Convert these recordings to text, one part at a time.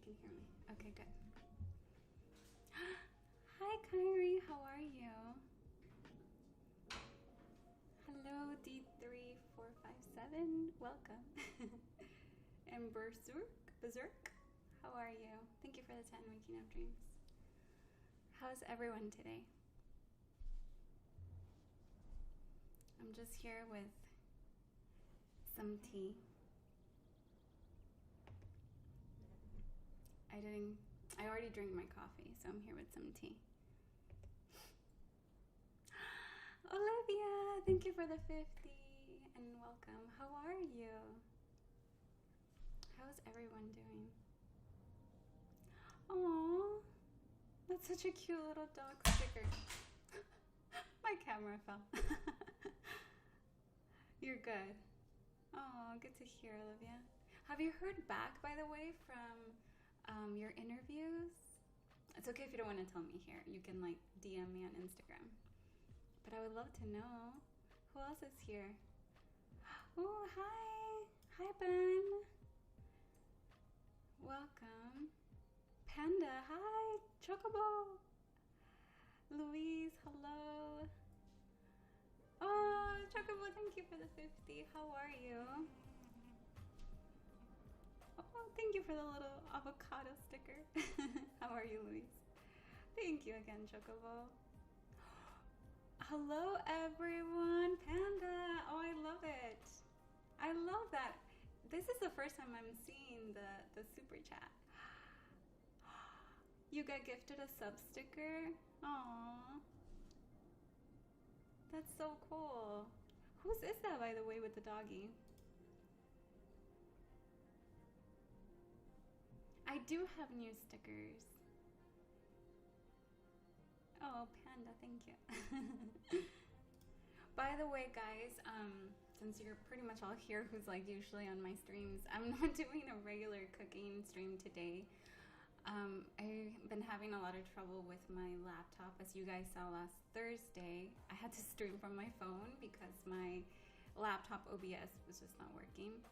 can hear me. Okay, good. Hi, Kyrie. How are you? Hello, D3457. Welcome. And Berserk. How are you? Thank you for the 10 waking up dreams. How's everyone today? I'm just here with some tea. I already drank my coffee, so I'm here with some tea. Olivia, thank you for the 50 and welcome. How are you? How's everyone doing? Aww, that's such a cute little dog sticker. My camera fell. You're good. Oh, good to hear, Olivia. Have you heard back, by the way, from your interviews? It's okay if you don't want to tell me here. You can like DM me on Instagram. But I would love to know. Who else is here? Oh, hi. Hi, Ben. Welcome. Panda, hi. Chocobo. Louise, hello. Oh, Chocobo, thank you for the 50. How are you? Oh, thank you for the little avocado sticker. How are you, Louise? Thank you again, Chocobo. Hello, everyone. Panda. Oh, I love it. I love that. This is the first time I'm seeing the super chat. You got gifted a sub sticker? Aww. That's so cool. Whose is that, by the way, with the doggy? I do have new stickers. Oh, Panda, thank you. By the way, guys, since you're pretty much all here who's like usually on my streams, I'm not doing a regular cooking stream today. I've been having a lot of trouble with my laptop. As you guys saw last Thursday, I had to stream from my phone because my laptop OBS was just not working.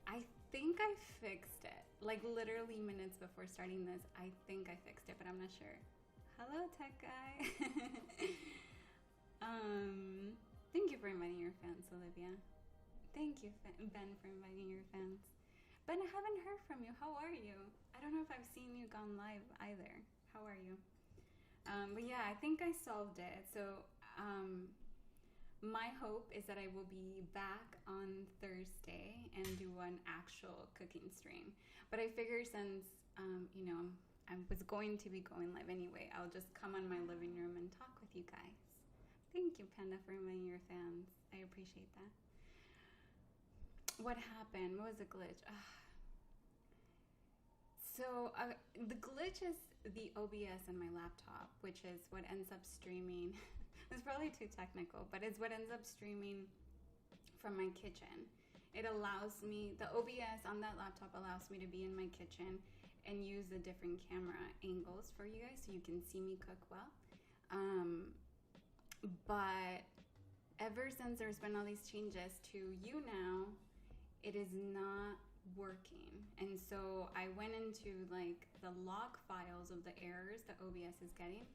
I think I fixed it. Like literally minutes before starting this, I think I fixed it, but I'm not sure. Hello, tech guy. Thank you for inviting your fans, Olivia. Thank you, Ben, for inviting your fans. Ben, I haven't heard from you. How are you? I don't know if I've seen you gone live either. How are you? But yeah, I think I solved it. So my hope is that I will be back on Thursday and do an actual cooking stream. But I figure since, you know, I was going to be going live anyway, I'll just come on my living room and talk with you guys. Thank you, Panda, for inviting your fans. I appreciate that. What happened? What was the glitch? So the glitch is the OBS on my laptop, which is what ends up streaming. It's probably too technical, but it's what ends up streaming from my kitchen. It allows me, the OBS on that laptop allows me to be in my kitchen and use the different camera angles for you guys so you can see me cook well. But ever since there's been all these changes to YouNow, it is not working. And so I went into like the log files of the errors that OBS is getting,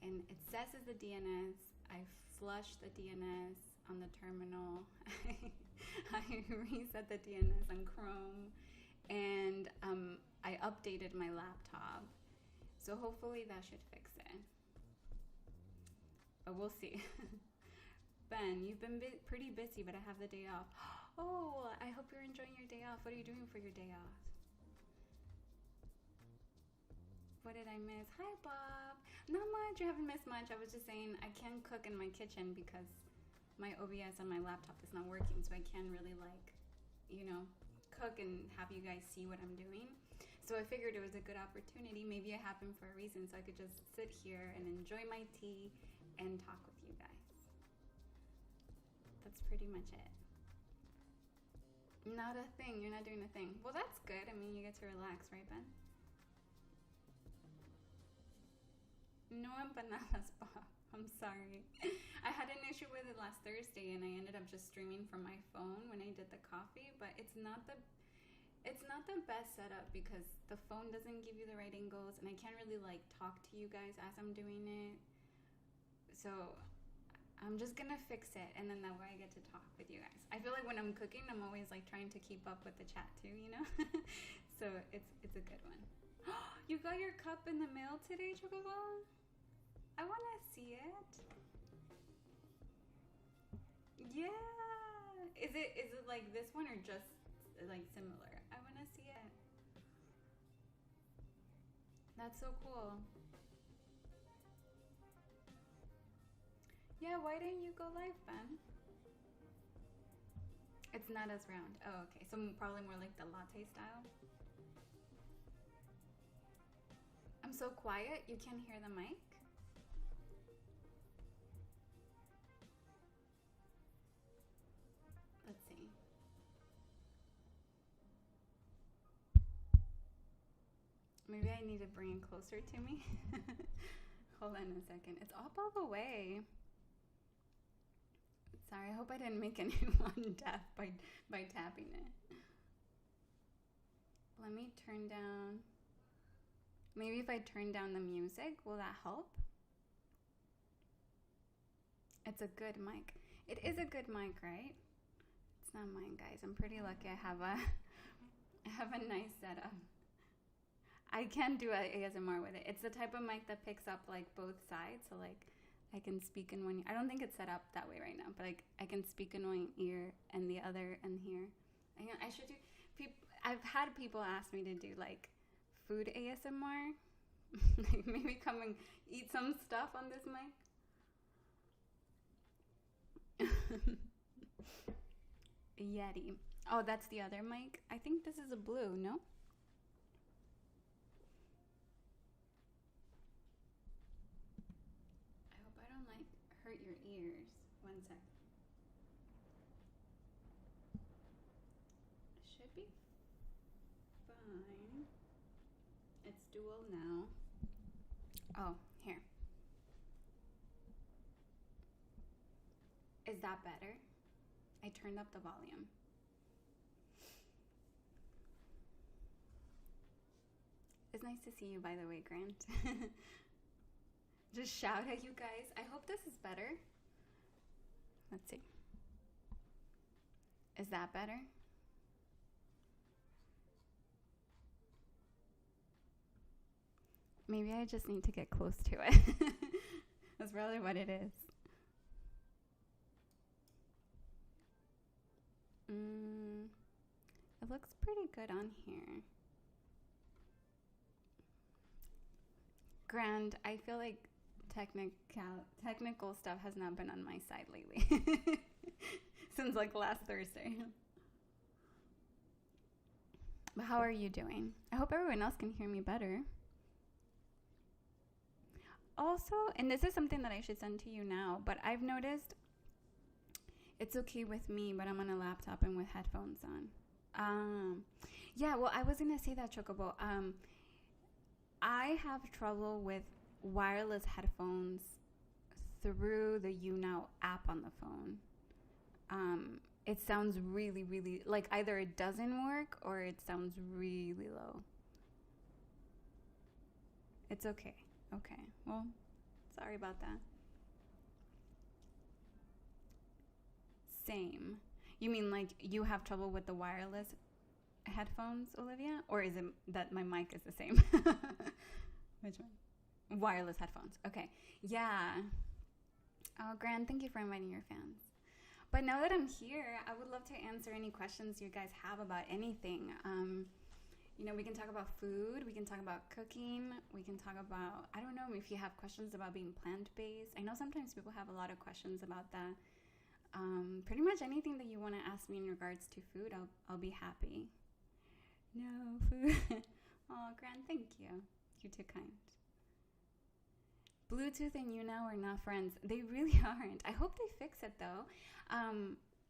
and it says it's the DNS. I flushed the DNS on the terminal. I reset the DNS on Chrome, and I updated my laptop. So hopefully that should fix it. But we'll see. Ben, you've been pretty busy, but I have the day off. Oh, I hope you're enjoying your day off. What are you doing for your day off? What did I miss? Hi, Bob. Not much. I haven't missed much. I was just saying I can't cook in my kitchen because my OBS on my laptop is not working, so I can't really, like, you know, cook and have you guys see what I'm doing. So I figured it was a good opportunity. Maybe it happened for a reason, so I could just sit here and enjoy my tea and talk with you guys. That's pretty much it. Not a thing. You're not doing a thing. Well, that's good. I mean, you get to relax, right, Ben? No empanadas, Bob. I'm sorry. I had an issue with it last Thursday, and I ended up just streaming from my phone when I did the coffee, but it's not the It's not the best setup because the phone doesn't give you the right angles, and I can't really like talk to you guys as I'm doing it. So I'm just gonna fix it, and then that way I get to talk with you guys. I feel like when I'm cooking, I'm always like trying to keep up with the chat too, you know. So it's a good one. You got your cup in the mail today, Chocobo? I wanna see it. Yeah. Is it like this one or just like similar? I wanna see it. That's so cool. Yeah, why didn't you go live, Ben? It's not as round. Oh, okay. So probably more like the latte style. I'm so quiet, you can't hear the mic? Let's see. Maybe I need to bring it closer to me. Hold on a second. It's up all the way. Sorry, I hope I didn't make anyone deaf by tapping it. Let me turn down. Maybe if I turn down the music, will that help? It's a good mic. It is a good mic, right? It's not mine, guys. I'm pretty lucky I have a nice setup. I can do ASMR with it. It's the type of mic that picks up like both sides, so like I can speak in one. I don't think it's set up that way right now, but like I can speak in one ear and the other and here. I should do. I've had people ask me to do like food ASMR, like maybe come and eat some stuff on this mic. Yeti. Oh, that's the other mic. I think this is a blue. No. Hurt your ears. 1 sec. Should be fine. It's dual now. Oh, here. Is that better? I turned up the volume. It's nice to see you, by the way, Grant. Just shout at you guys. I hope this is better. Let's see. Is that better? Maybe I just need to get close to it. That's probably what it is. It looks pretty good on here. Grand, I feel like technical stuff has not been on my side lately. Since like last Thursday. But how are you doing? I hope everyone else can hear me better. Also, and this is something that I should send to you now, but I've noticed it's okay with me, but I'm on a laptop and with headphones on. Yeah, well, I was going to say that, Chocobo. I have trouble with wireless headphones through the YouNow app on the phone. It sounds really, really, like either it doesn't work or it sounds really low. It's okay. Okay. Well, sorry about that. Same. You mean like you have trouble with the wireless headphones, Olivia? Or is it that my mic is the same? Which one? Wireless headphones. Okay. Yeah. Oh, Gran, thank you for inviting your fans. But now that I'm here, I would love to answer any questions you guys have about anything. You know, we can talk about food. We can talk about cooking. We can talk about, I don't know if you have questions about being plant-based. I know sometimes people have a lot of questions about that. Pretty much anything that you want to ask me in regards to food, I'll be happy. No food. Oh, Gran, thank you. You're too kind. Bluetooth and YouNow are not friends. They really aren't. I hope they fix it though.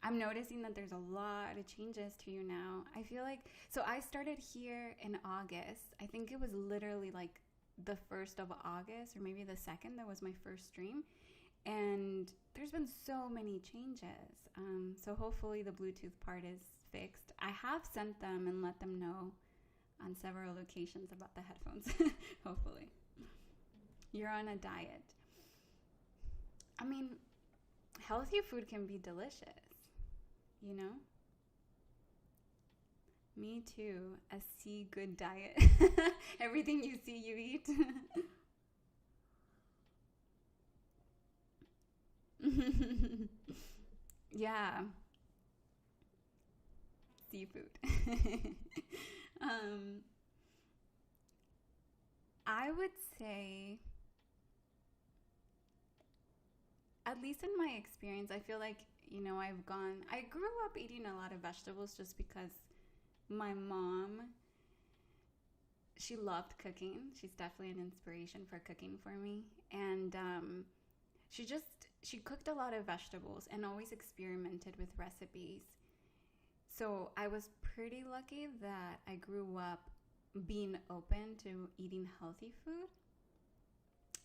I'm noticing that there's a lot of changes to YouNow. I feel like, so I started here in August. I think it was literally like the 1st of August or maybe the 2nd. That was my first stream. And there's been so many changes. So hopefully the Bluetooth part is fixed. I have sent them and let them know on several occasions about the headphones. Hopefully. You're on a diet. I mean, healthy food can be delicious, you know? Me too. A see good diet. Everything you see, you eat. Yeah. Seafood. um, I would say, at least in my experience, I feel like, I grew up eating a lot of vegetables just because my mom, she loved cooking. She's definitely an inspiration for cooking for me. And she just, she cooked a lot of vegetables and always experimented with recipes. So I was pretty lucky that I grew up being open to eating healthy food.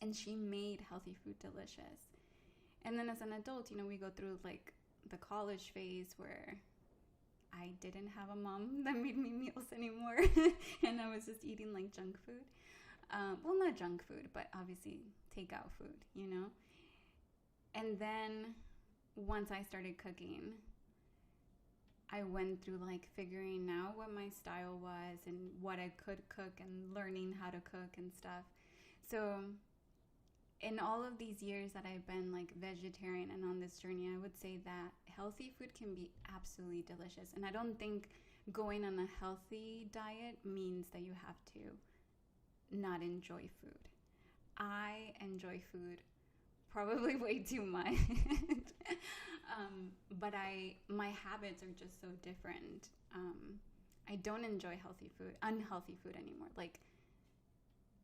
And she made healthy food delicious. And then as an adult, we go through like the college phase where I didn't have a mom that made me meals anymore. And I was just eating like junk food. Well, not junk food, but obviously takeout food. And then once I started cooking, I went through like figuring out what my style was and what I could cook and learning how to cook and stuff. So in all of these years that I've been like vegetarian and on this journey, I would say that healthy food can be absolutely delicious. And I don't think going on a healthy diet means that you have to not enjoy food. I enjoy food probably way too much. But my habits are just so different. I don't enjoy unhealthy food anymore. Like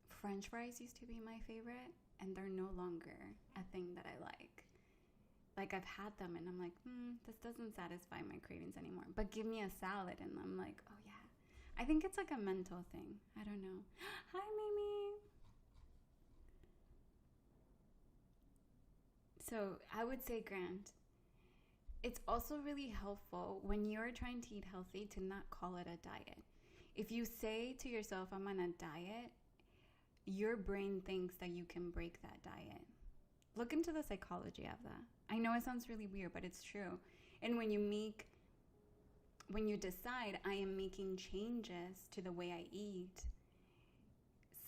French fries used to be my favorite, and they're no longer a thing that I like. Like I've had them and I'm like, this doesn't satisfy my cravings anymore. But give me a salad and I'm like, oh yeah. I think it's like a mental thing. I don't know. Hi, Mimi. So I would say, Grant, it's also really helpful when you're trying to eat healthy to not call it a diet. If you say to yourself, I'm on a diet, your brain thinks that you can break that diet. Look into the psychology of that. I know it sounds really weird, but it's true. And when you decide I am making changes to the way I eat,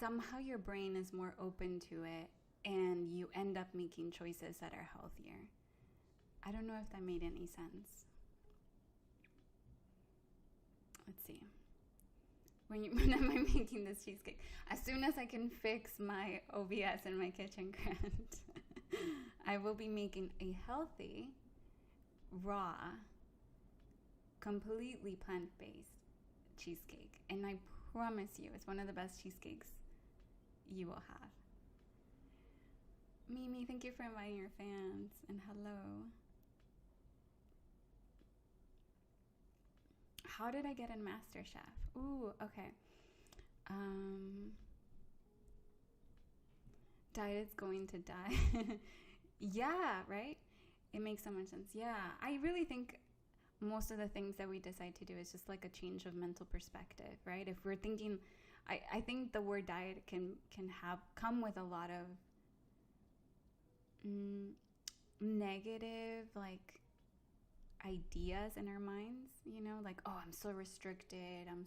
somehow your brain is more open to it and you end up making choices that are healthier. I don't know if that made any sense. Let's see. When am I making this cheesecake? As soon as I can fix my OBS in my kitchen, Grant, I will be making a healthy, raw, completely plant-based cheesecake. And I promise you, it's one of the best cheesecakes you will have. Mimi, thank you for inviting your fans. And hello. How did I get in MasterChef? Ooh, okay. Diet's going to die. Yeah, right? It makes so much sense. Yeah, I really think most of the things that we decide to do is just like a change of mental perspective, right? If we're thinking, I think the word diet can come with a lot of negative like ideas in our minds, like, oh, I'm so restricted, I'm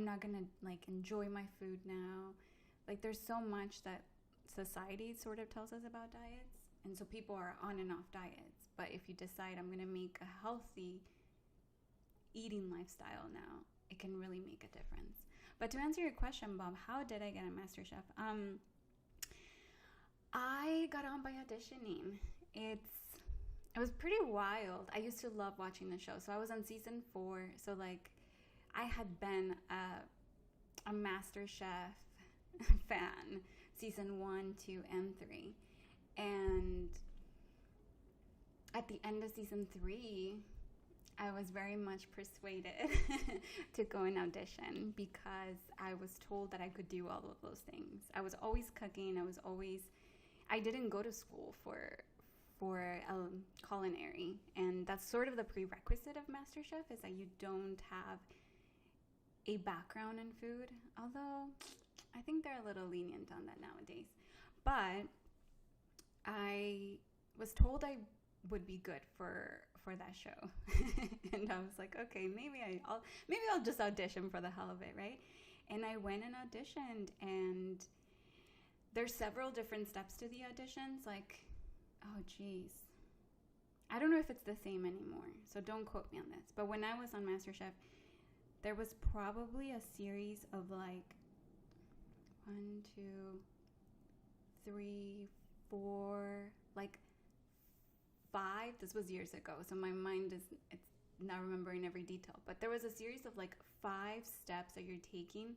not gonna like enjoy my food now. Like there's so much that society sort of tells us about diets, and so people are on and off diets. But if you decide I'm gonna make a healthy eating lifestyle now, it can really make a difference. But to answer your question, Bob, how did I get on MasterChef? I got on by auditioning. It was pretty wild. I used to love watching the show. So I was on season 4. So like I had been a MasterChef fan, season 1, 2, and 3. And at the end of season 3, I was very much persuaded to go and audition because I was told that I could do all of those things. I was always cooking. I didn't go to school for for culinary, and that's sort of the prerequisite of MasterChef, is that you don't have a background in food, although I think they're a little lenient on that nowadays. But I was told I would be good for that show. And I was like, okay, maybe I'll just audition for the hell of it, right? And I went and auditioned, and there's several different steps to the auditions. Like, oh geez, I don't know if it's the same anymore, so don't quote me on this. But when I was on MasterChef, there was probably a series of like 1, 2, 3, 4, like 5. This was years ago, so my mind it's not remembering every detail. But there was a series of like 5 steps that you're taking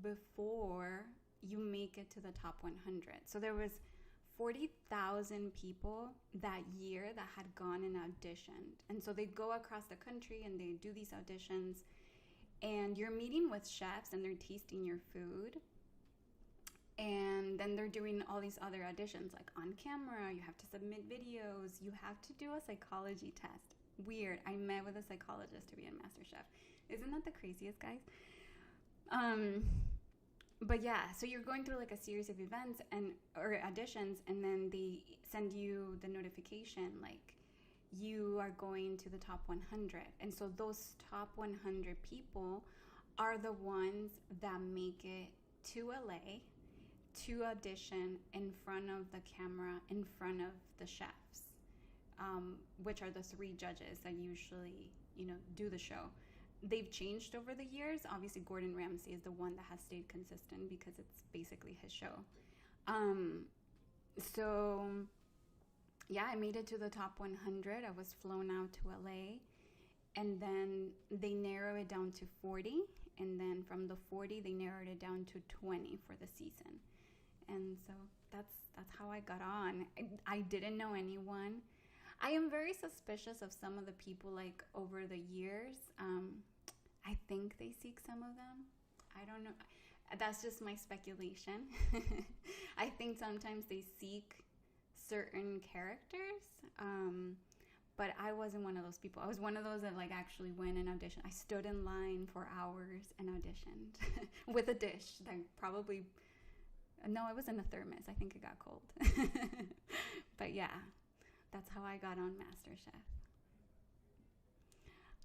before you make it to the top 100. So there was 40,000 people that year that had gone and auditioned. And so they go across the country and they do these auditions, and you're meeting with chefs and they're tasting your food. And then they're doing all these other auditions, like on camera. You have to submit videos. You have to do a psychology test. Weird. I met with a psychologist to be in MasterChef. Isn't that the craziest, guys? But yeah, so you're going through like a series of events or auditions, and then they send you the notification like you are going to the top 100. And so those top 100 people are the ones that make it to LA to audition in front of the camera, in front of the chefs, which are the 3 judges that usually, do the show. They've changed over the years. Obviously, Gordon Ramsay is the one that has stayed consistent because it's basically his show. So, yeah, I made it to the top 100. I was flown out to LA, and then they narrow it down to 40, and then from the 40, they narrowed it down to 20 for the season. And so that's how I got on. I didn't know anyone. I am very suspicious of some of the people, like, over the years. I think they seek some of them. I don't know. That's just my speculation. I think sometimes they seek certain characters. But I wasn't one of those people. I was one of those that, like, actually went and auditioned. I stood in line for hours and auditioned with a dish that probably... No, it was in a thermos. I think it got cold. But yeah, that's how I got on MasterChef.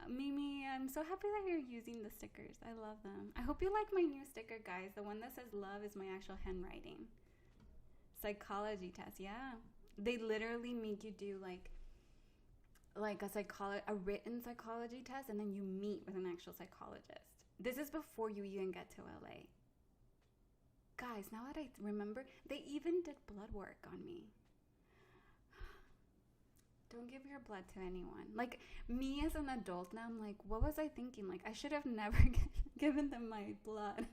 Mimi, I'm so happy that you're using the stickers. I love them. I hope you like my new sticker, guys. The one that says love is my actual handwriting. Psychology test, yeah. They literally make you do like a written psychology test, and then you meet with an actual psychologist. This is before you even get to LA. Guys, now that I remember, they even did blood work on me. Don't give your blood to anyone. Like, me as an adult now, I'm like, what was I thinking? Like, I should have never given them my blood.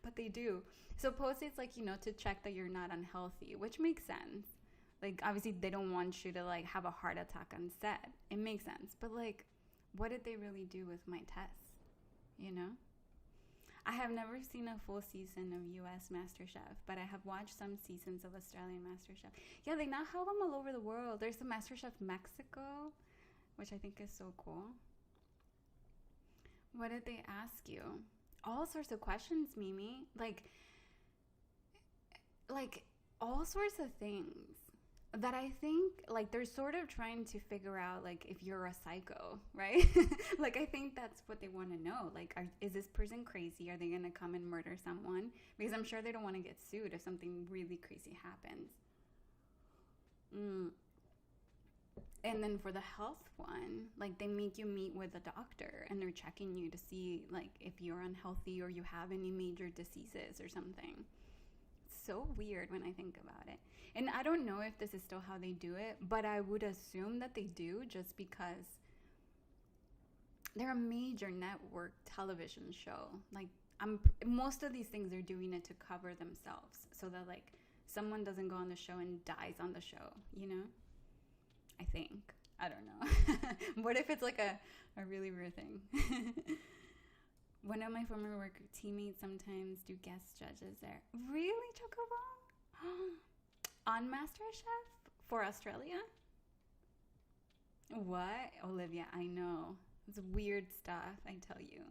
But they do. Supposedly it's like, to check that you're not unhealthy, which makes sense. Like, obviously they don't want you to, like, have a heart attack on set. It makes sense. But, like, what did they really do with my tests? I have never seen a full season of US MasterChef, but I have watched some seasons of Australian MasterChef. Yeah, they now have them all over the world. There's the MasterChef Mexico, which I think is so cool. What did they ask you? All sorts of questions, Mimi. Like all sorts of things that I think, like, they're sort of trying to figure out, like, if you're a psycho, right? Like, I think that's what they want to know. Like, is this person crazy? Are they going to come and murder someone? Because I'm sure they don't want to get sued if something really crazy happens. And then for the health one, like, they make you meet with a doctor, and they're checking you to see, like, if you're unhealthy or you have any major diseases or something. So weird when I think about it. And I don't know if this is still how they do it, but I would assume that they do, just because they're a major network television show. Like, most of these things, they're doing it to cover themselves so that, like, someone doesn't go on the show and dies on the show, I think. I don't know. What if it's like a really weird thing? One of my former work teammates sometimes do guest judges there. Really, Chocobo? On MasterChef? For Australia? What? Olivia, I know. It's weird stuff, I tell you.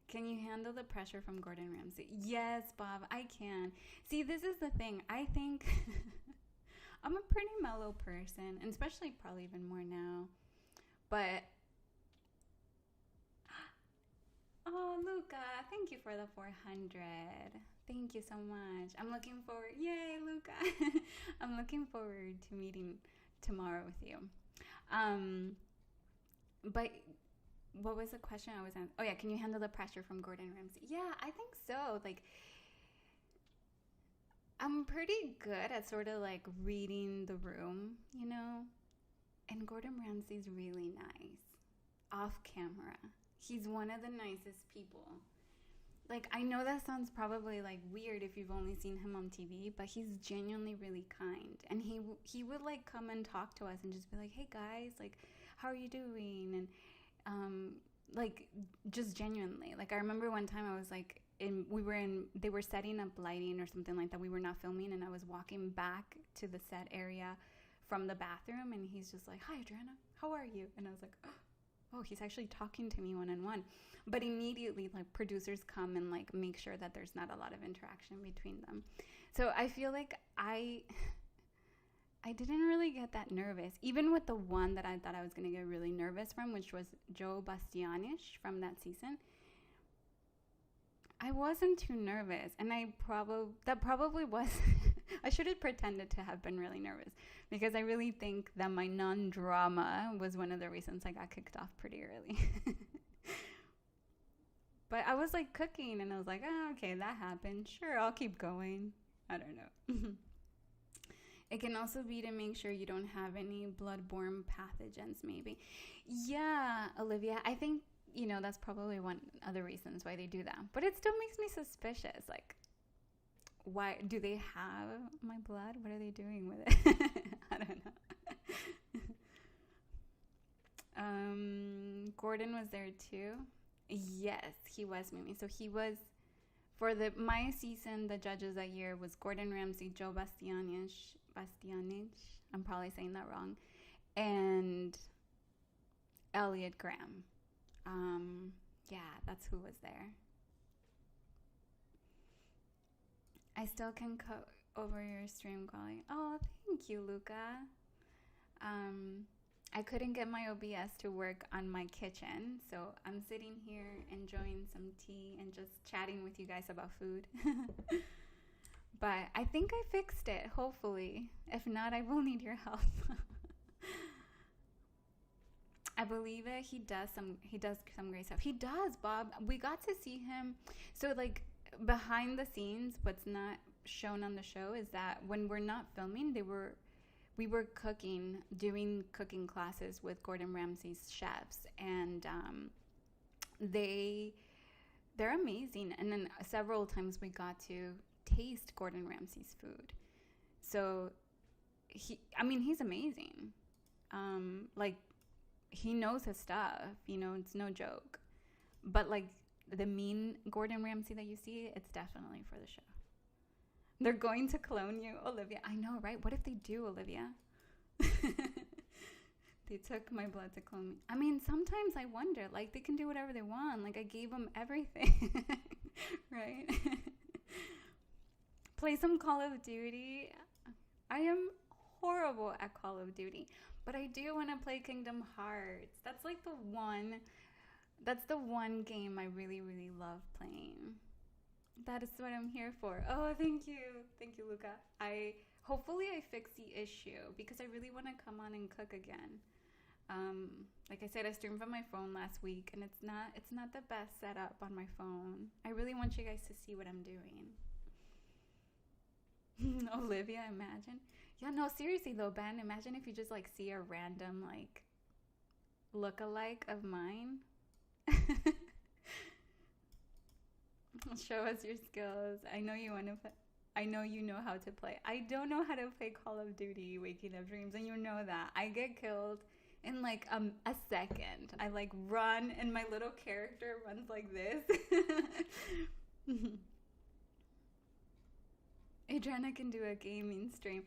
Can you handle the pressure from Gordon Ramsay? Yes, Bob, I can. See, this is the thing. I think I'm a pretty mellow person, and especially probably even more now. But, oh, Luca, thank you for the 400. Thank you so much. I'm looking forward. Yay, Luca. I'm looking forward to meeting tomorrow with you. But what was the question I was answering? Oh, yeah, can you handle the pressure from Gordon Ramsay? Yeah, I think so. Like, I'm pretty good at sort of like reading the room, you know? And Gordon Ramsay's really nice off camera. He's one of the nicest people. Like, I know that sounds probably like weird if you've only seen him on TV, but he's genuinely really kind. And he would like come and talk to us and just be like, "Hey guys, like, how are you doing?" And like, just genuinely. Like, I remember one time I was like, they were setting up lighting or something like that. We were not filming, and I was walking back to the set area from the bathroom, and he's just like, "Hi, Adriana, how are you?" And I was like, oh, he's actually talking to me one-on-one. But immediately, like, producers come and like make sure that there's not a lot of interaction between them. So I feel like I didn't really get that nervous, even with the one that I thought I was going to get really nervous from, which was Joe Bastianich from that season. I wasn't too nervous, and that probably was I should have pretended to have been really nervous, because I really think that my non-drama was one of the reasons I got kicked off pretty early. But I was like cooking, and I was like, oh, okay, that happened. Sure, I'll keep going. I don't know. It can also be to make sure you don't have any bloodborne pathogens, maybe. Yeah, Olivia, I think, you know, that's probably one of the reasons why they do that. But it still makes me suspicious. Like, why do they have my blood? What are they doing with it? I don't know. Gordon was there too. Yes, he was, Mimi. So he was, for my season, the judges that year was Gordon Ramsay, Joe Bastianich. I'm probably saying that wrong. And Elliot Graham. Yeah, that's who was there. I still can cut over your stream quality. Oh, thank you, Luca. I couldn't get my OBS to work on my kitchen, so I'm sitting here enjoying some tea and just chatting with you guys about food. But I think I fixed it, hopefully. If not, I will need your help. I believe it. He does some great stuff. He does, Bob. We got to see him. So, like, behind the scenes, what's not shown on the show is that when we're not filming, we were doing cooking classes with Gordon Ramsay's chefs, and they're amazing. And then several times we got to taste Gordon Ramsay's food. So he's amazing. Like, he knows his stuff, you know, it's no joke. But like the mean Gordon Ramsay that you see, it's definitely for the show. They're going to clone you, Olivia. I know, right? What if they do, Olivia? They took my blood to clone me. I mean, sometimes I wonder, like, they can do whatever they want. Like, I gave them everything, right? Play some Call of Duty. I am horrible at Call of Duty, but I do want to play Kingdom Hearts. That's like the one game I really, really love playing. That is what I'm here for. Oh, thank you, Luca. Hopefully I fix the issue, because I really want to come on and cook again. Like I said, I streamed from my phone last week, and it's not the best setup on my phone. I really want you guys to see what I'm doing. Olivia, imagine. Yeah, no, seriously though, Ben, imagine if you just like see a random like look-alike of mine. Show us your skills. I know you know how to play. I don't know how to play Call of Duty Waking Up Dreams, and you know that. I get killed in like a second. I like run, and my little character runs like this. Adriana can do a gaming stream.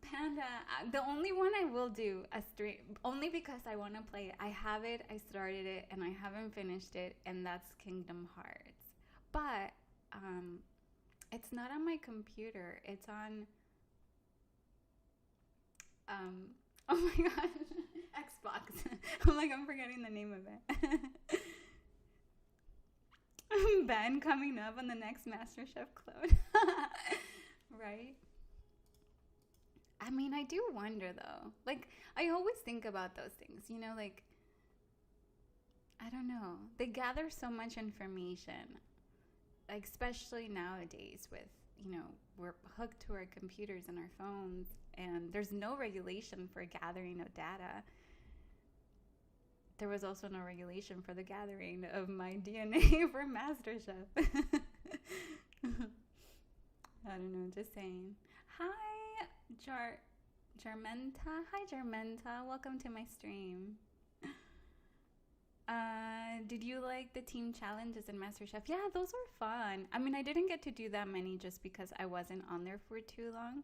Panda, Panda. The only one I will do a stream, only because I want to play it. I have it, I started it, and I haven't finished it, and that's Kingdom Hearts. But it's not on my computer. It's on oh my god, Xbox. I'm like, I'm forgetting the name of it. Ben coming up on the next MasterChef clone. Right? I mean, I do wonder though. Like, I always think about those things, you know, like, I don't know. They gather so much information, like, especially nowadays with, you know, we're hooked to our computers and our phones, and there's no regulation for gathering of data. There was also no regulation for the gathering of my DNA for MasterChef. I don't know, just saying. Hi, Jarmenta. Hi, Jarmenta. Welcome to my stream. Did you like the team challenges in MasterChef? Yeah, those were fun. I mean, I didn't get to do that many just because I wasn't on there for too long.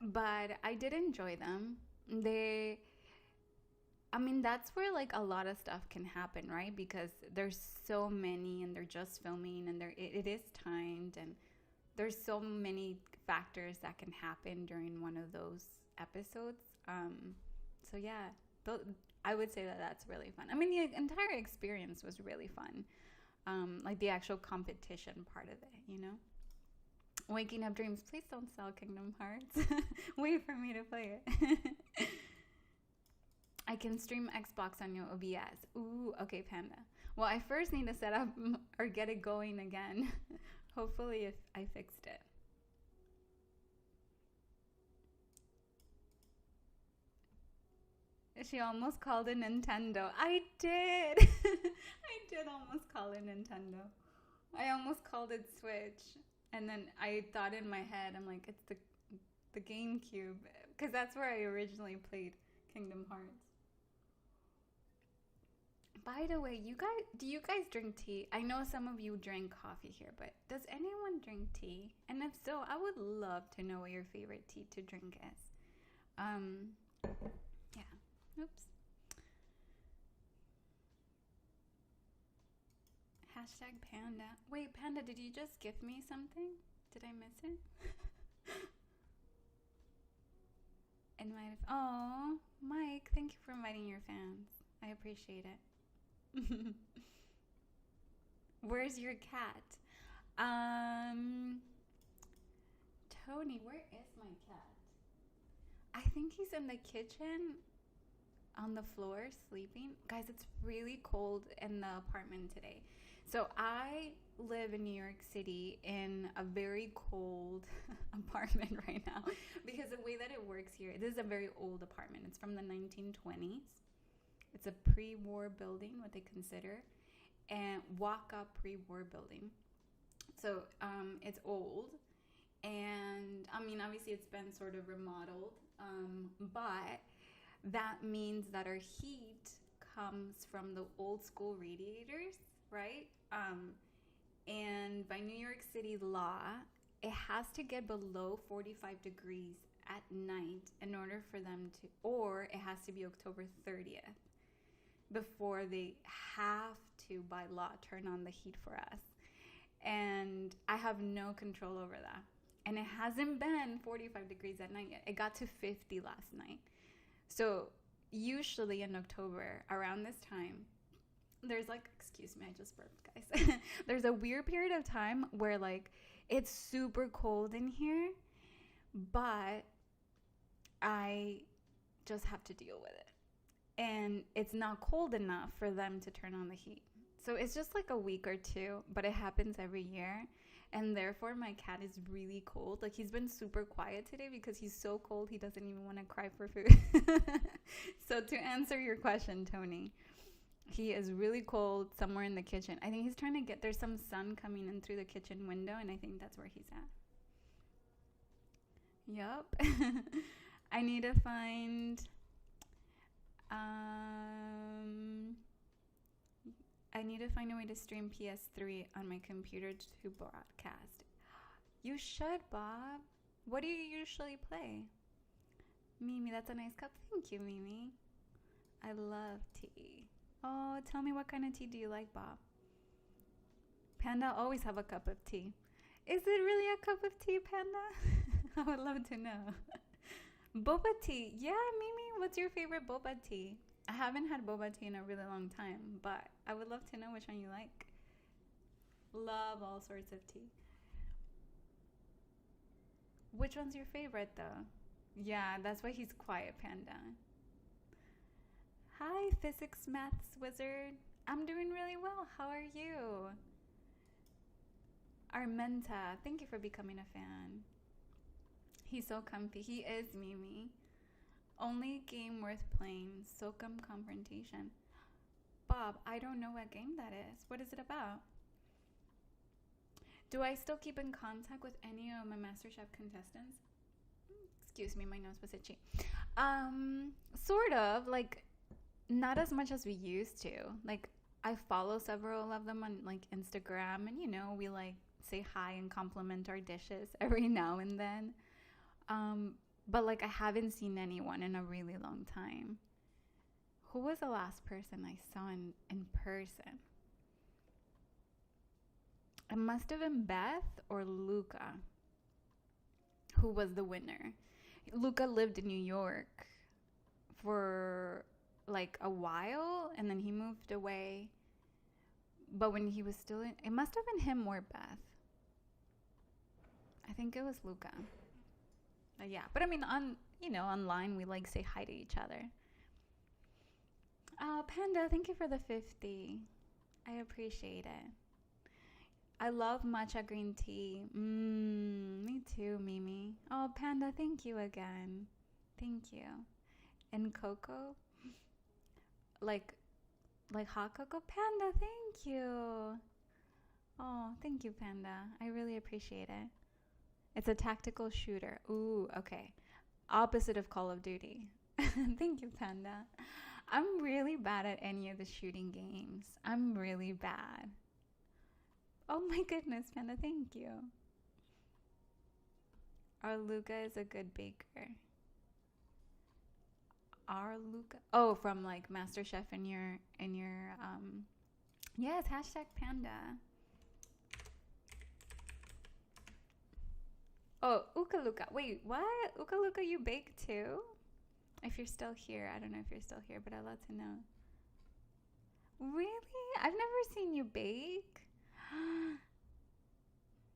But I did enjoy them. I mean, that's where like a lot of stuff can happen, right? Because there's so many, and they're just filming, and it is timed, and there's so many factors that can happen during one of those episodes. So yeah, I would say that that's really fun. I mean, the entire experience was really fun. Like the actual competition part of it, you know? Waking up dreams. Please don't sell Kingdom Hearts. Wait for me to play it. I can stream Xbox on your OBS. Ooh, okay, Panda. Well, I first need to set up or get it going again. Hopefully, if I fixed it. She almost called it Nintendo. I did. I did almost call it Nintendo. I almost called it Switch. And then I thought in my head, I'm like, it's the GameCube. Because that's where I originally played Kingdom Hearts. By the way, do you guys drink tea? I know some of you drink coffee here, but does anyone drink tea? And if so, I would love to know what your favorite tea to drink is. Yeah. Oops. Hashtag Panda. Wait, Panda, did you just gift me something? Did I miss it? Oh, Mike, thank you for inviting your fans. I appreciate it. Where's your cat? Tony, where is my cat? I think he's in the kitchen on the floor sleeping. Guys, it's really cold in the apartment today. So I live in New York City in a very cold apartment right now because the way that it works here, this is a very old apartment. It's from the 1920s. It's a pre-war building, what they consider, and walk-up pre-war building. So it's old, and I mean, obviously it's been sort of remodeled, but that means that our heat comes from the old school radiators, right? And by New York City law, it has to get below 45 degrees at night in order for them to, or it has to be October 30th before they have to, by law, turn on the heat for us. And I have no control over that. And it hasn't been 45 degrees at night yet. It got to 50 last night. So usually in October, around this time, there's like, excuse me, I just burped, guys. There's a weird period of time where like it's super cold in here, but I just have to deal with it. And it's not cold enough for them to turn on the heat. So it's just like a week or two, but it happens every year. And therefore, my cat is really cold. Like, he's been super quiet today because he's so cold, he doesn't even want to cry for food. So to answer your question, Tony, he is really cold somewhere in the kitchen. I think he's trying to there's some sun coming in through the kitchen window, and I think that's where he's at. Yup. I need to find... I need to find a way to stream PS3 on my computer to broadcast. You should, Bob. What do you usually play? Mimi, that's a nice cup. Thank you, Mimi. I love tea. Oh, tell me, what kind of tea do you like, Bob? Panda always have a cup of tea. Is it really a cup of tea, Panda? I would love to know. Boba tea. Yeah, Mimi, what's your favorite boba tea? I haven't had boba tea in a really long time, but I would love to know which one you like. Love all sorts of tea. Which one's your favorite, though? Yeah, that's why he's quiet, Panda. Hi, physics maths wizard. I'm doing really well. How are you? Armenta, thank you for becoming a fan. He's so comfy. He is, Mimi. Only game worth playing. SOCOM Confrontation. Bob, I don't know what game that is. What is it about? Do I still keep in contact with any of my MasterChef contestants? Excuse me, my nose was itchy. Sort of, like, not as much as we used to. Like, I follow several of them on, like, Instagram, and, you know, we, like, say hi and compliment our dishes every now and then. But, like, I haven't seen anyone in a really long time. Who was the last person I saw in person? It must have been Beth or Luca, who was the winner. Luca lived in New York for like a while, and then he moved away. But when he was still in, it must have been him or Beth. I think it was Luca. Yeah, but I mean, online we like say hi to each other. Panda, thank you for the 50. I appreciate it. I love matcha green tea. Me too, Mimi. Oh, Panda, thank you again. Thank you. And cocoa? Like hot cocoa? Panda, thank you. Oh, thank you, Panda. I really appreciate it. It's a tactical shooter. Ooh, okay. Opposite of Call of Duty. Thank you, Panda. I'm really bad at any of the shooting games. I'm really bad. Oh my goodness, Panda, thank you. Our Luca is a good baker. Our Luca? Oh, from like MasterChef in your yes, hashtag Panda. Oh, Uka Luka. Wait, what? Uka Luka, you bake too? If you're still here. I don't know if you're still here, but I'd love to know. Really? I've never seen you bake.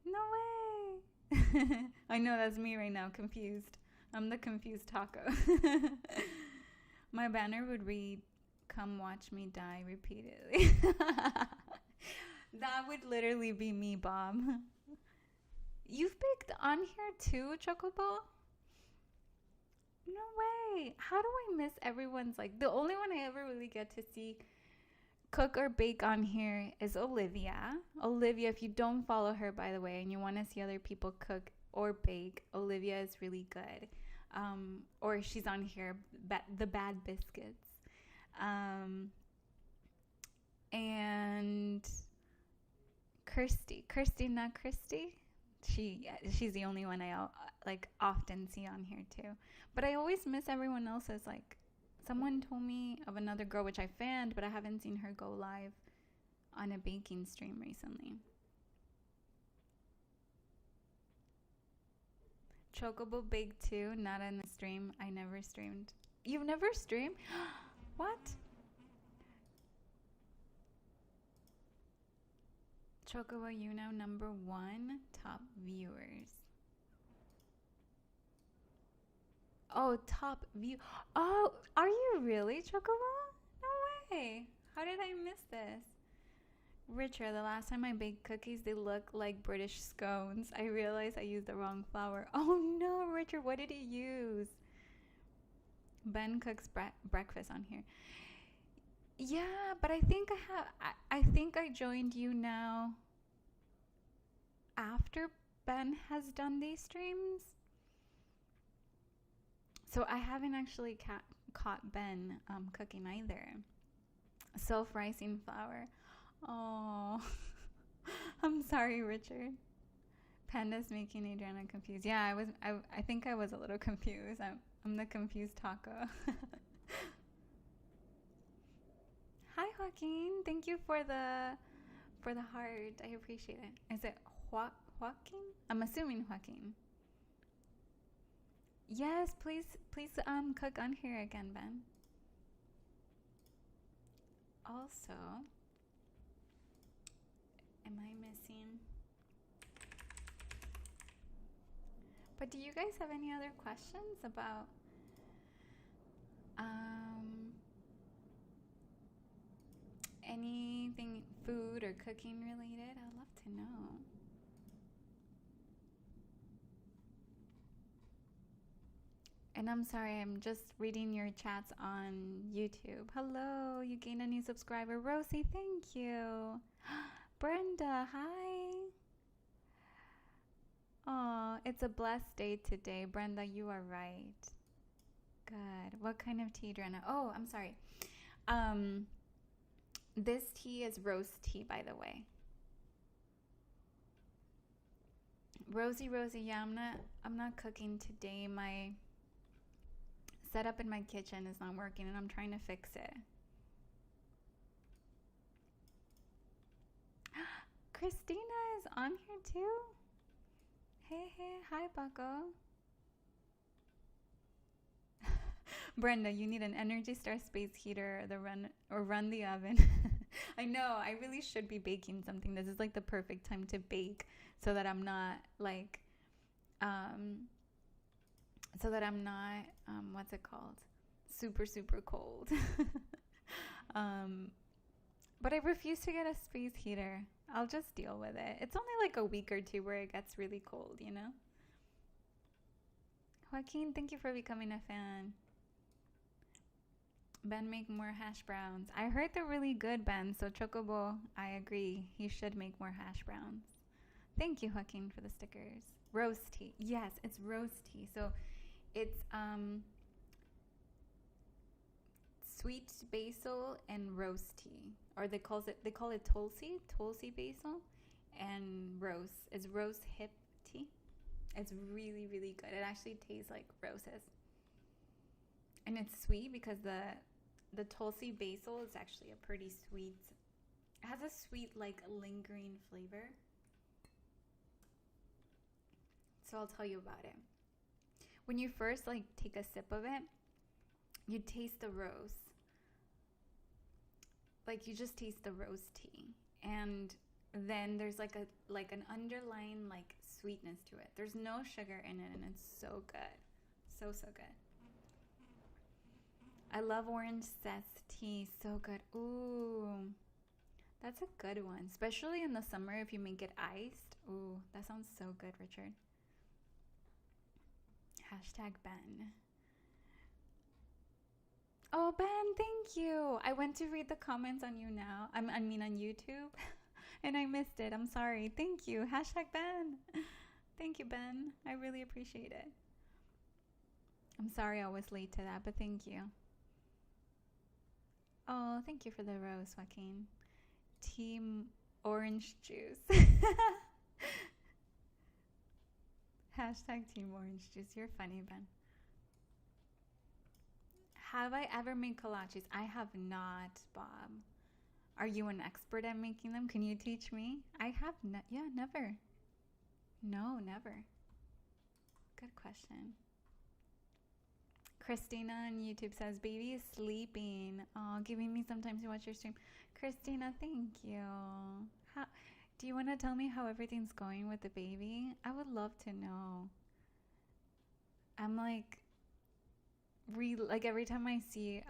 No way. I know that's me right now, confused. I'm the confused taco. My banner would read, "Come watch me die," repeatedly. That would literally be me, Bob. You've baked on here too, Chocobo? No way. How do I miss everyone's, like, the only one I ever really get to see cook or bake on here is Olivia. Olivia, if you don't follow her, by the way, and you want to see other people cook or bake, Olivia is really good. Or she's on here, the Bad Biscuits. And Kirsty, not Christy. She's the only one I like often see on here too. But I always miss everyone else's. Like, someone told me of another girl which I fanned, but I haven't seen her go live on a baking stream recently. Chocobo baked too, not on the stream. I never streamed. You've never streamed? What? Chocobo, YouNow #1 top viewers. Oh, top view. Oh, are you really, Chocobo? No way. How did I miss this? Richard, the last time I baked cookies, they look like British scones. I realized I used the wrong flour. Oh no, Richard, what did he use? Ben cooks breakfast on here. Yeah, but I think I think I joined YouNow after Ben has done these streams. So I haven't actually caught Ben cooking either. Self-rising flour. Oh, I'm sorry, Richard. Panda's making Adriana confused. Yeah, I think I was a little confused. I'm the confused taco. Hi, Joaquin. Thank you for the heart. I appreciate it. Is it Joaquin? I'm assuming Joaquin. Yes, please cook on here again, Ben. Also, am I missing? But do you guys have any other questions about anything food or cooking related? I'd love to know. And I'm sorry, I'm just reading your chats on YouTube. Hello, you gained a new subscriber. Rosie, thank you. Brenda, hi. Oh, it's a blessed day today. Brenda, you are right. Good. What kind of tea, Adriana? Oh, I'm sorry. This tea is rose tea, by the way. Rosie, yeah, I'm not cooking today. My setup in my kitchen is not working and I'm trying to fix it. Christina is on here too. Hey, hi, Paco. Brenda, you need an Energy Star space heater run the oven. I know, I really should be baking something. This is like the perfect time to bake so that I'm not like what's it called? Super cold. But I refuse to get a space heater. I'll just deal with it. It's only like a week or two where it gets really cold, you know? Joaquin, thank you for becoming a fan. Ben, make more hash browns. I heard they're really good, Ben. So Chocobo, I agree. He should make more hash browns. Thank you, Joaquin, for the stickers. Rose tea. Yes, it's rose tea. So it's sweet basil and rose tea. Or they call it Tulsi basil and rose. It's rose hip tea. It's really, really good. It actually tastes like roses. And it's sweet because the Tulsi basil is actually a pretty sweet, it has a sweet, like, lingering flavor. So I'll tell you about it. When you first, like, take a sip of it, you taste the rose. Like, you just taste the rose tea. And then there's, like, an underlying, like, sweetness to it. There's no sugar in it, and it's so good. So good. I love orange zest tea. So good. Ooh, that's a good one. Especially in the summer if you make it iced. Ooh, that sounds so good, Richard. Hashtag Ben. Oh, Ben, thank you. I went to read the comments on YouNow. I mean on YouTube. And I missed it. I'm sorry. Thank you. Hashtag Ben. Thank you, Ben. I really appreciate it. I'm sorry I was late to that, but thank you. Oh, thank you for the rose, Joaquin. Team orange juice. Hashtag team orange juice. You're funny, Ben. Have I ever made kolaches? I have not, Bob. Are you an expert at making them? Can you teach me? I have never. No, never. Good question. Christina on YouTube says, baby is sleeping. Oh, giving me some time to watch your stream. Christina, thank you. Do you want to tell me how everything's going with the baby? I would love to know. I'm like, every time I see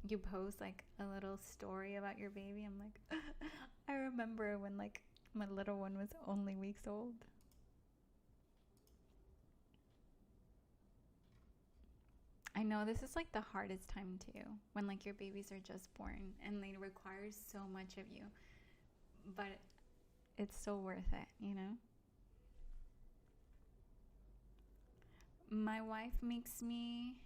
you post like a little story about your baby, I'm like, I remember when like my little one was only weeks old. I know this is like the hardest time too, when like your babies are just born and they require so much of you, but it's still worth it, you know? My wife makes me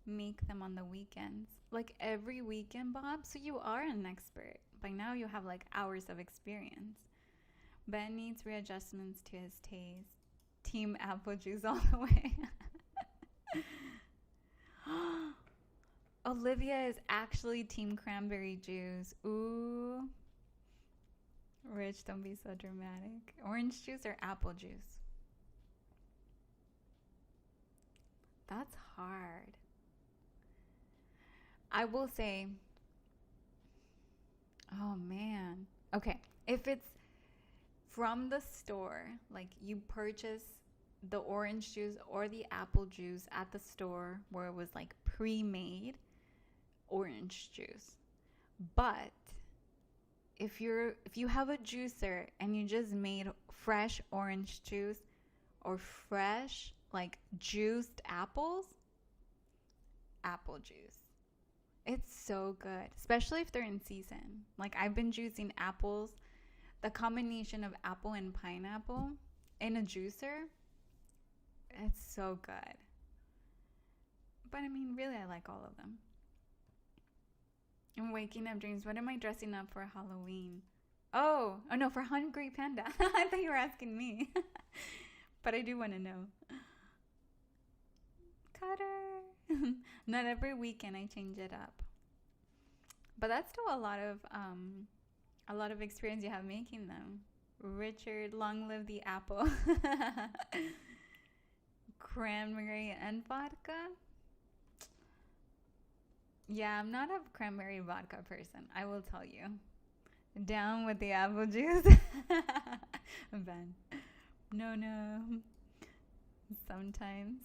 make them on the weekends, like every weekend, Bob. So you are an expert. By now you have like hours of experience. Ben needs readjustments to his taste. Team apple juice all the way. Olivia is actually team cranberry juice. Ooh. Rich, don't be so dramatic. Orange juice or apple juice? That's hard. I will say, oh man. Okay, if it's from the store, like you purchase the orange juice or the apple juice at the store where it was like pre-made orange juice. But if you have a juicer and you just made fresh orange juice or fresh like juiced apples, apple juice. It's so good, especially if they're in season. Like I've been juicing apples, the combination of apple and pineapple in a juicer. It's so good. But I mean, really, I like all of them. I'm waking up dreams. What am I dressing up for Halloween? Oh no, for Hungry Panda. I thought you were asking me. But I do want to know. Cutter. Not every weekend I change it up. But that's still a lot of experience you have making them. Richard, long live the apple. Cranberry and vodka. Yeah, I'm not a cranberry vodka person, I will tell you. Down with the apple juice. Ben. No. Sometimes.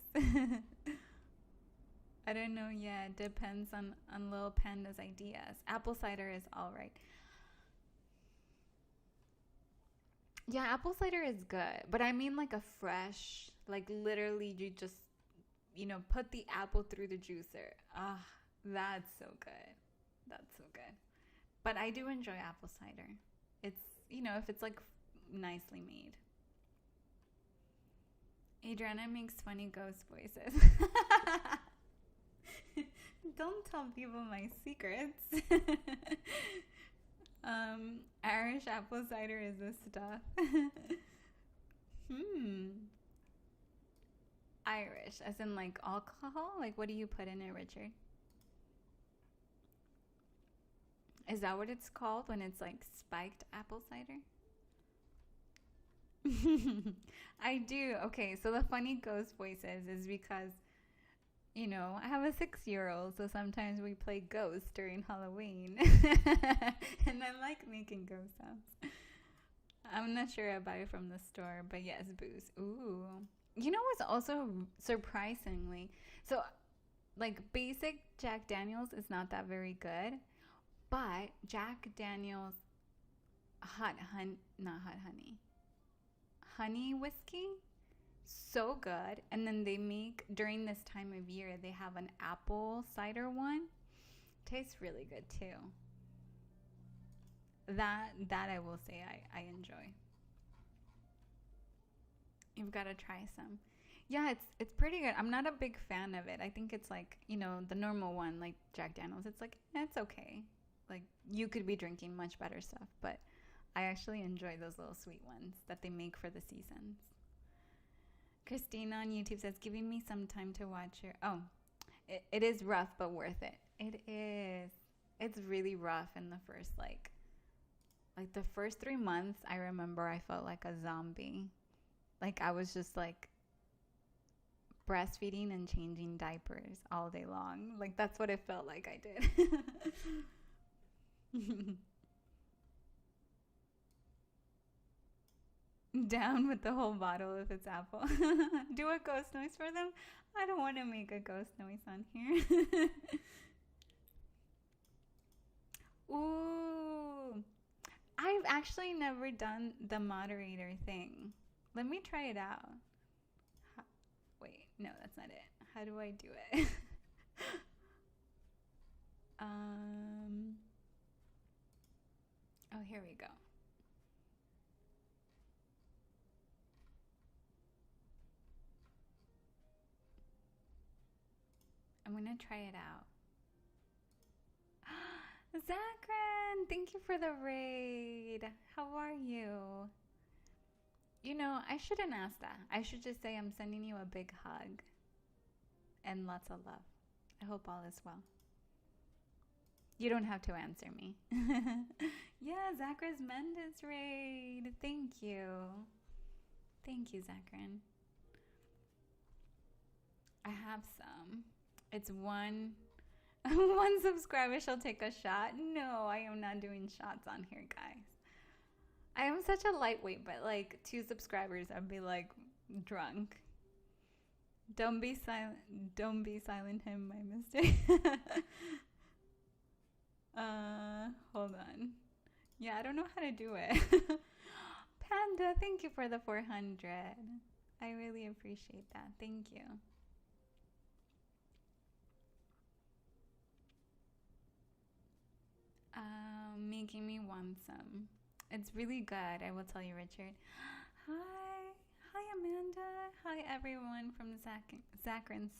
I don't know yet. Depends on Lil Panda's ideas. Apple cider is alright. Yeah, apple cider is good. But I mean like a fresh, like literally you just, put the apple through the juicer. Ah, that's so good. That's so good. But I do enjoy apple cider. It's, if it's like nicely made. Adriana makes funny ghost voices. Don't tell people my secrets. Irish apple cider is the stuff. Irish, as in like alcohol? Like what do you put in it, Richard? Is that what it's called when it's like spiked apple cider? I do. Okay, so the funny ghost voices is because, I have a 6-year-old, so sometimes we play ghosts during Halloween. And I like making ghost sounds. I'm not sure I buy it from the store, but yes, booze. Ooh. What's also surprisingly, so like basic Jack Daniels is not that very good, but Jack Daniels honey whiskey, so good. And then they make, during this time of year, they have an apple cider one. Tastes really good too. That I will say I enjoy. You've got to try some. Yeah, it's pretty good. I'm not a big fan of it. I think it's like, the normal one, like Jack Daniels. It's like, it's okay. Like, you could be drinking much better stuff, but I actually enjoy those little sweet ones that they make for the seasons. Christina on YouTube says, giving me some time to watch your... Oh, it is rough, but worth it. It is. It's really rough in the first, like the first 3 months, I remember I felt like a zombie. Like, I was just, like, breastfeeding and changing diapers all day long. Like, that's what it felt like I did. Down with the whole bottle if it's apple. Do a ghost noise for them? I don't want to make a ghost noise on here. Ooh. I've actually never done the moderator thing. Let me try it out. Wait, no, that's not it. How do I do it? Oh, here we go. I'm going to try it out. Zachran, thank you for the raid. How are you? You know, I shouldn't ask that. I should just say I'm sending you a big hug and lots of love. I hope all is well. You don't have to answer me. Yeah, Zacharias Mendes raid. Thank you. Thank you, Zachrin. I have some. It's one one subscriber shall take a shot. No, I am not doing shots on here, guys. I am such a lightweight, but like 2 subscribers, I'd be like drunk. Don't be silent. Don't be silent, him, my mistake. Hold on. Yeah, I don't know how to do it. Panda, thank you for the 400. I really appreciate that. Thank you. Making me want some. It's really good, I will tell you, Richard. Hi. Hi, Amanda. Hi, everyone from Zachrin's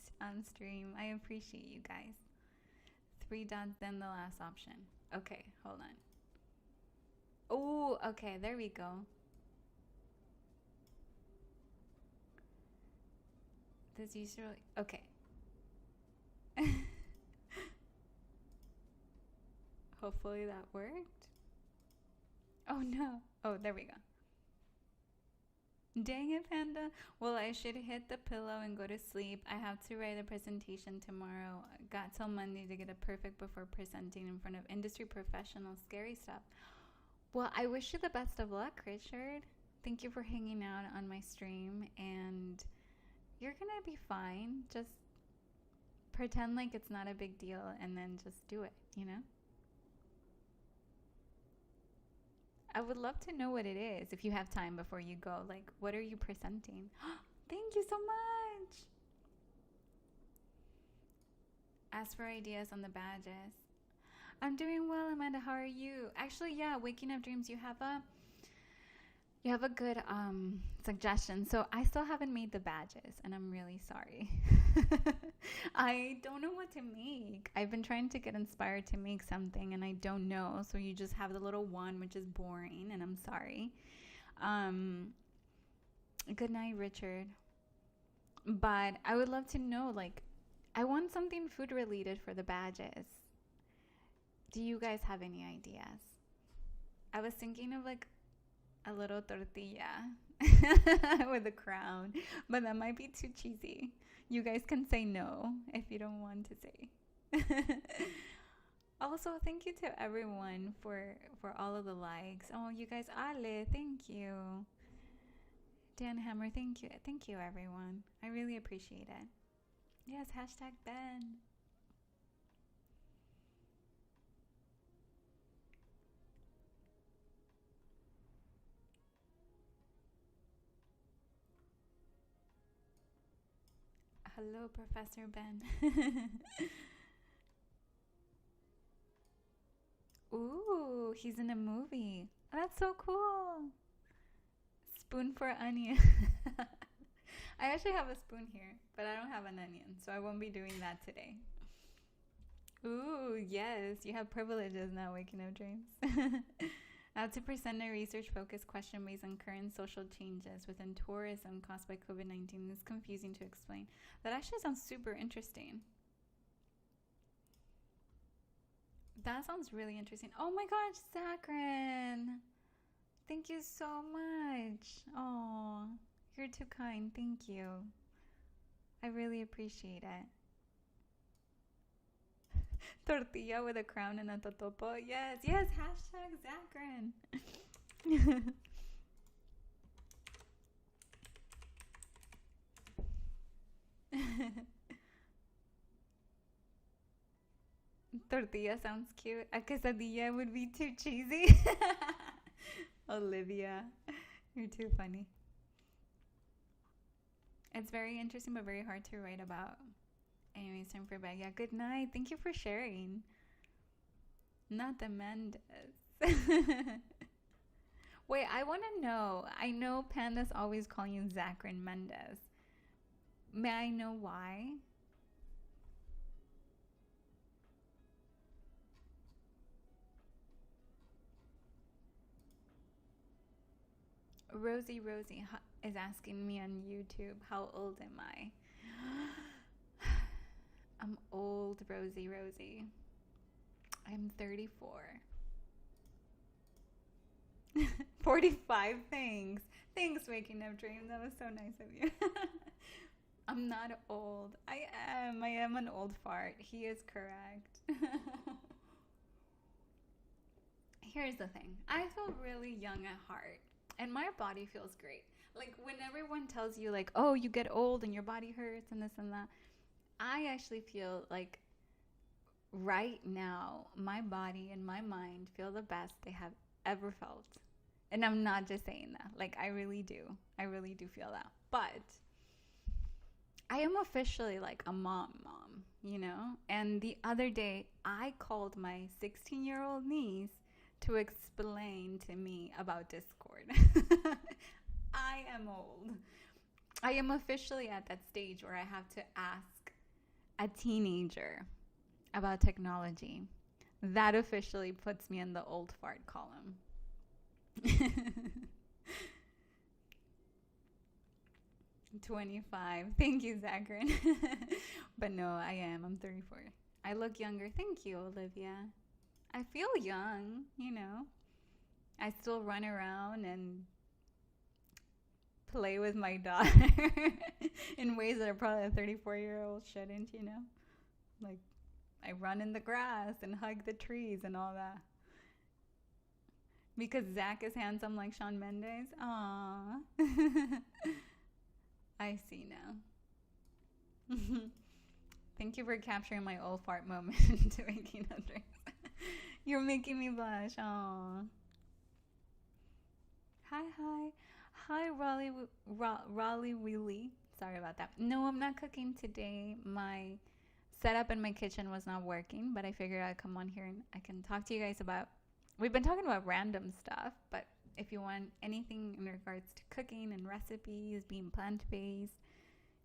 stream. I appreciate you guys. 3 dots, then the last option. Okay, hold on. Oh, okay, there we go. This usually, okay. Hopefully that worked. Oh no. Oh, there we go. Dang it, Panda. Well, I should hit the pillow and go to sleep. I have to write a presentation tomorrow. Got till Monday to get it perfect before presenting in front of industry professionals. Scary stuff. Well, I wish you the best of luck, Richard. Thank you for hanging out on my stream, and you're gonna be fine. Just pretend like it's not a big deal and then just do it, you know? I would love to know what it is if you have time before you go. Like, what are you presenting? Thank you so much. Ask for ideas on the badges. I'm doing well, Amanda. How are you? Actually, yeah, Waking Up Dreams, you have a good suggestion. So I still haven't made the badges, and I'm really sorry. I don't know what to make. I've been trying to get inspired to make something, and I don't know. So you just have the little one, which is boring, and I'm sorry. Good night, Richard. But I would love to know, like, I want something food related for the badges. Do you guys have any ideas? I was thinking of like a little tortilla with a crown, but that might be too cheesy. You guys can say no if you don't want to say. Also, thank you to everyone for all of the likes. Oh, you guys, Ale, thank you. Dan Hammer, thank you. Thank you, everyone. I really appreciate it. Yes, hashtag Ben. Hello, Professor Ben. Ooh, he's in a movie. That's so cool. Spoon for onion. I actually have a spoon here, but I don't have an onion, so I won't be doing that today. Ooh, yes, you have privileges now, Waking Up Dreams. How to present a research-focused question based on current social changes within tourism caused by COVID-19 is confusing to explain. That actually sounds super interesting. That sounds really interesting. Oh my gosh, Zachrin! Thank you so much. Oh, you're too kind. Thank you. I really appreciate it. Tortilla with a crown and a totopo. Yes, yes, hashtag Zachrin. Tortilla sounds cute. A quesadilla would be too cheesy. Olivia, you're too funny. It's very interesting but very hard to write about. Anyways, time for bed. Yeah, good night. Thank you for sharing. Not the Mendes. Wait, I want to know. I know Panda's always calling you Zachrin Mendes. May I know why? Rosie is asking me on YouTube, how old am I? I'm old, Rosie. I'm 34. 45, thanks. Thanks, Waking Up Dream. That was so nice of you. I'm not old. I am an old fart. He is correct. Here's the thing. I feel really young at heart. And my body feels great. Like, when everyone tells you, like, oh, you get old and your body hurts and this and that, I actually feel like right now, my body and my mind feel the best they have ever felt. And I'm not just saying that. Like, I really do. I really do feel that. But I am officially like a mom, you know? And the other day, I called my 16-year-old niece to explain to me about Discord. I am old. I am officially at that stage where I have to ask a teenager about technology. That officially puts me in the old fart column. 25. Thank you, Zachary. But no, I'm 34. I look younger. Thank you, Olivia. I feel young, you know. I still run around and play with my daughter in ways that probably a 34-year-old shouldn't, you know. Like, I run in the grass and hug the trees and all that. Because Zach is handsome like Shawn Mendes. Aww. I see now. Thank you for capturing my old fart moment into Waking Up Dreams. You're making me blush. Aww. Hi, Raleigh Wheelie. Sorry about that. No, I'm not cooking today. My setup in my kitchen was not working, but I figured I'd come on here and I can talk to you guys about. We've been talking about random stuff, but if you want anything in regards to cooking and recipes, being plant-based,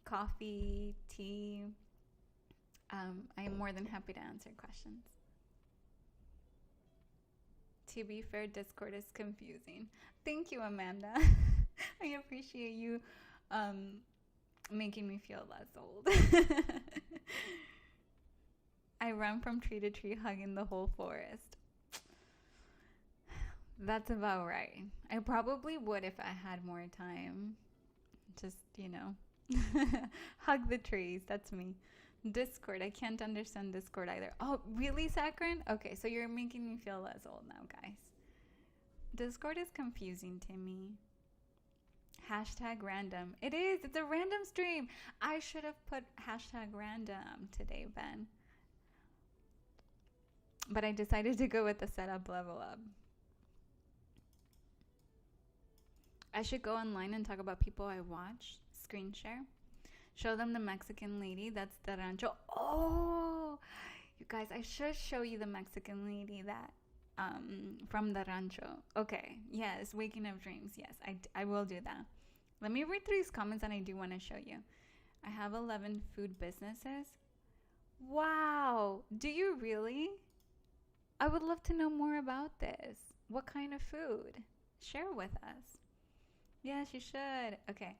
coffee, tea, I am more than happy to answer questions. To be fair, Discord is confusing. Thank you, Amanda. I appreciate you making me feel less old. I run from tree to tree hugging the whole forest. That's about right. I probably would if I had more time. Just, you know, hug the trees. That's me. Discord. I can't understand Discord either. Oh, really, Sakrin? Okay, so you're making me feel less old now, guys. Discord is confusing to me. Hashtag random. It is. It's a random stream. I should have put hashtag random today, Ben. But I decided to go with the setup level up. I should go online and talk about people I watch. Screen share. Show them the Mexican lady. That's the rancho. Oh, you guys, I should show you the Mexican lady that from the rancho. Okay. Yes. Waking Up Dreams. Yes, I will do that. Let me read through these comments and I do want to show you. I have 11 food businesses. Wow. Do you really? I would love to know more about this. What kind of food? Share with us. Yes, you should. Okay.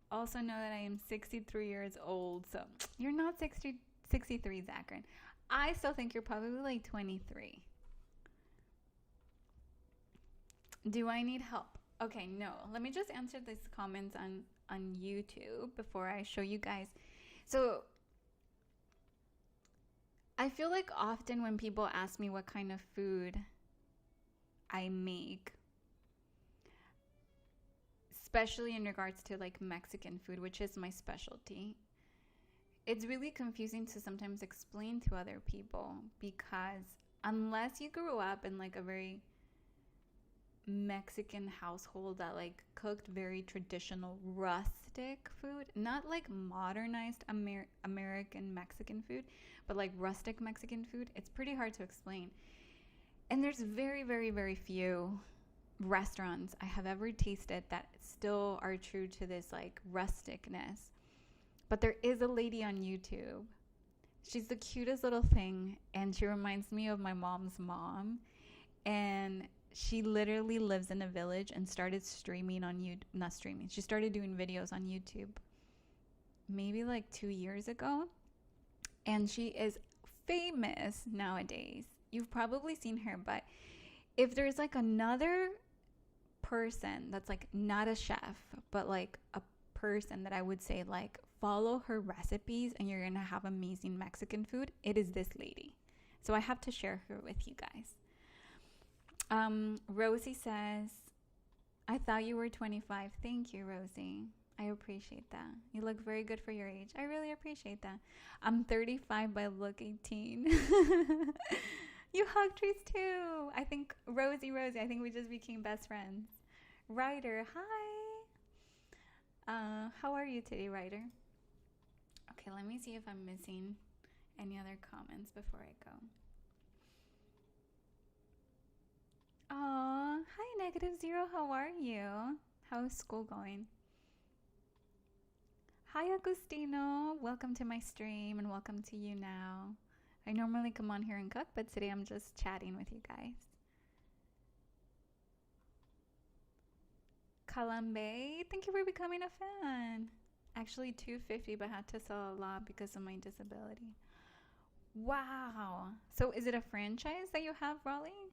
Also know that I am 63 years old. So you're not 63, Zachary. I still think you're probably like 23. Do I need help? Okay, no. Let me just answer these comments on YouTube before I show you guys. So I feel like often when people ask me what kind of food I make, especially in regards to like Mexican food, which is my specialty, it's really confusing to sometimes explain to other people, because unless you grew up in like a very Mexican household that like cooked very traditional rustic food, not like modernized American Mexican food, but like rustic Mexican food, it's pretty hard to explain. And there's very, very, very few restaurants I have ever tasted that still are true to this like rusticness. But there is a lady on YouTube. She's the cutest little thing, and she reminds me of my mom's mom. And she literally lives in a village and started streaming on YouTube. Not streaming. She started doing videos on YouTube maybe like 2 years ago. And she is famous nowadays. You've probably seen her, but if there's like another person that's like not a chef, but like a person that I would say like follow her recipes and you're gonna have amazing Mexican food, it is this lady. So I have to share her with you guys. Rosie says, I thought you were 25. Thank you, Rosie. I appreciate that. You look very good for your age. I really appreciate that. I'm 35 but I look 18. You hug trees too. I think Rosie, I think we just became best friends. Ryder, hi. How are you today, Ryder? Okay, let me see if I'm missing any other comments before I go. Aw, hi -0. How are you? How's school going? Hi, Agustino. Welcome to my stream and welcome to YouNow. I normally come on here and cook, but today I'm just chatting with you guys. Kalambe, thank you for becoming a fan. Actually, $250, but had to sell a lot because of my disability. Wow. So is it a franchise that you have, Raleigh?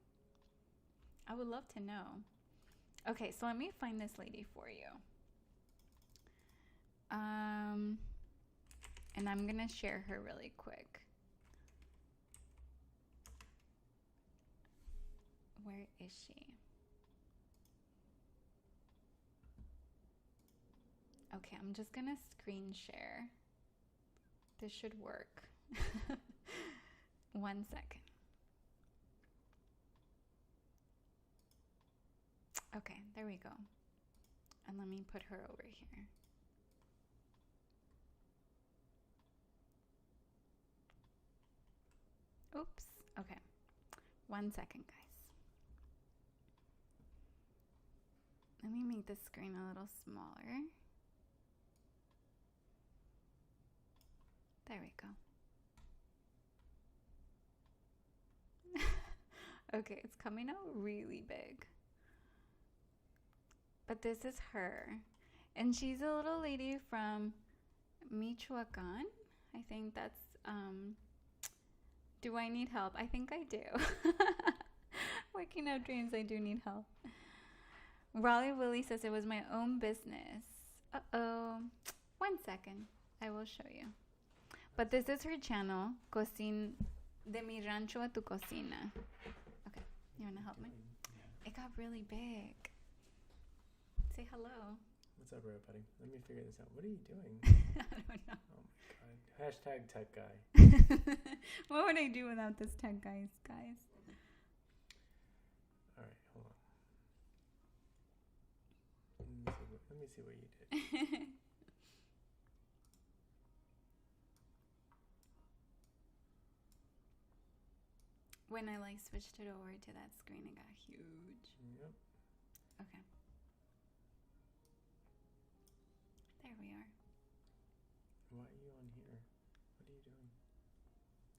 I would love to know. Okay, so let me find this lady for you. And I'm gonna share her really quick. Where is she? Okay, I'm just gonna screen share. This should work. 1 second. Okay, there we go. And let me put her over here. Oops. Okay. 1 second, guys. Let me make the screen a little smaller. There we go. Okay, it's coming out really big. But this is her. And she's a little lady from Michoacan. I think that's, do I need help? I think I do. Waking up dreams, I do need help. Raleigh Willie says it was my own business. Uh-oh. 1 second. I will show you. But this is her channel, De mi rancho a tu cocina. Okay, you want to help me? It got really big. Say hello. What's up, everybody? Let me figure this out. What are you doing? I don't know. Oh my god. Hashtag tech guy. What would I do without this tech guys? Alright, hold on. Let me see what you did. When I like switched it over to that screen, it got huge. Yep. Okay. There we are. Why are you on here? What are you doing?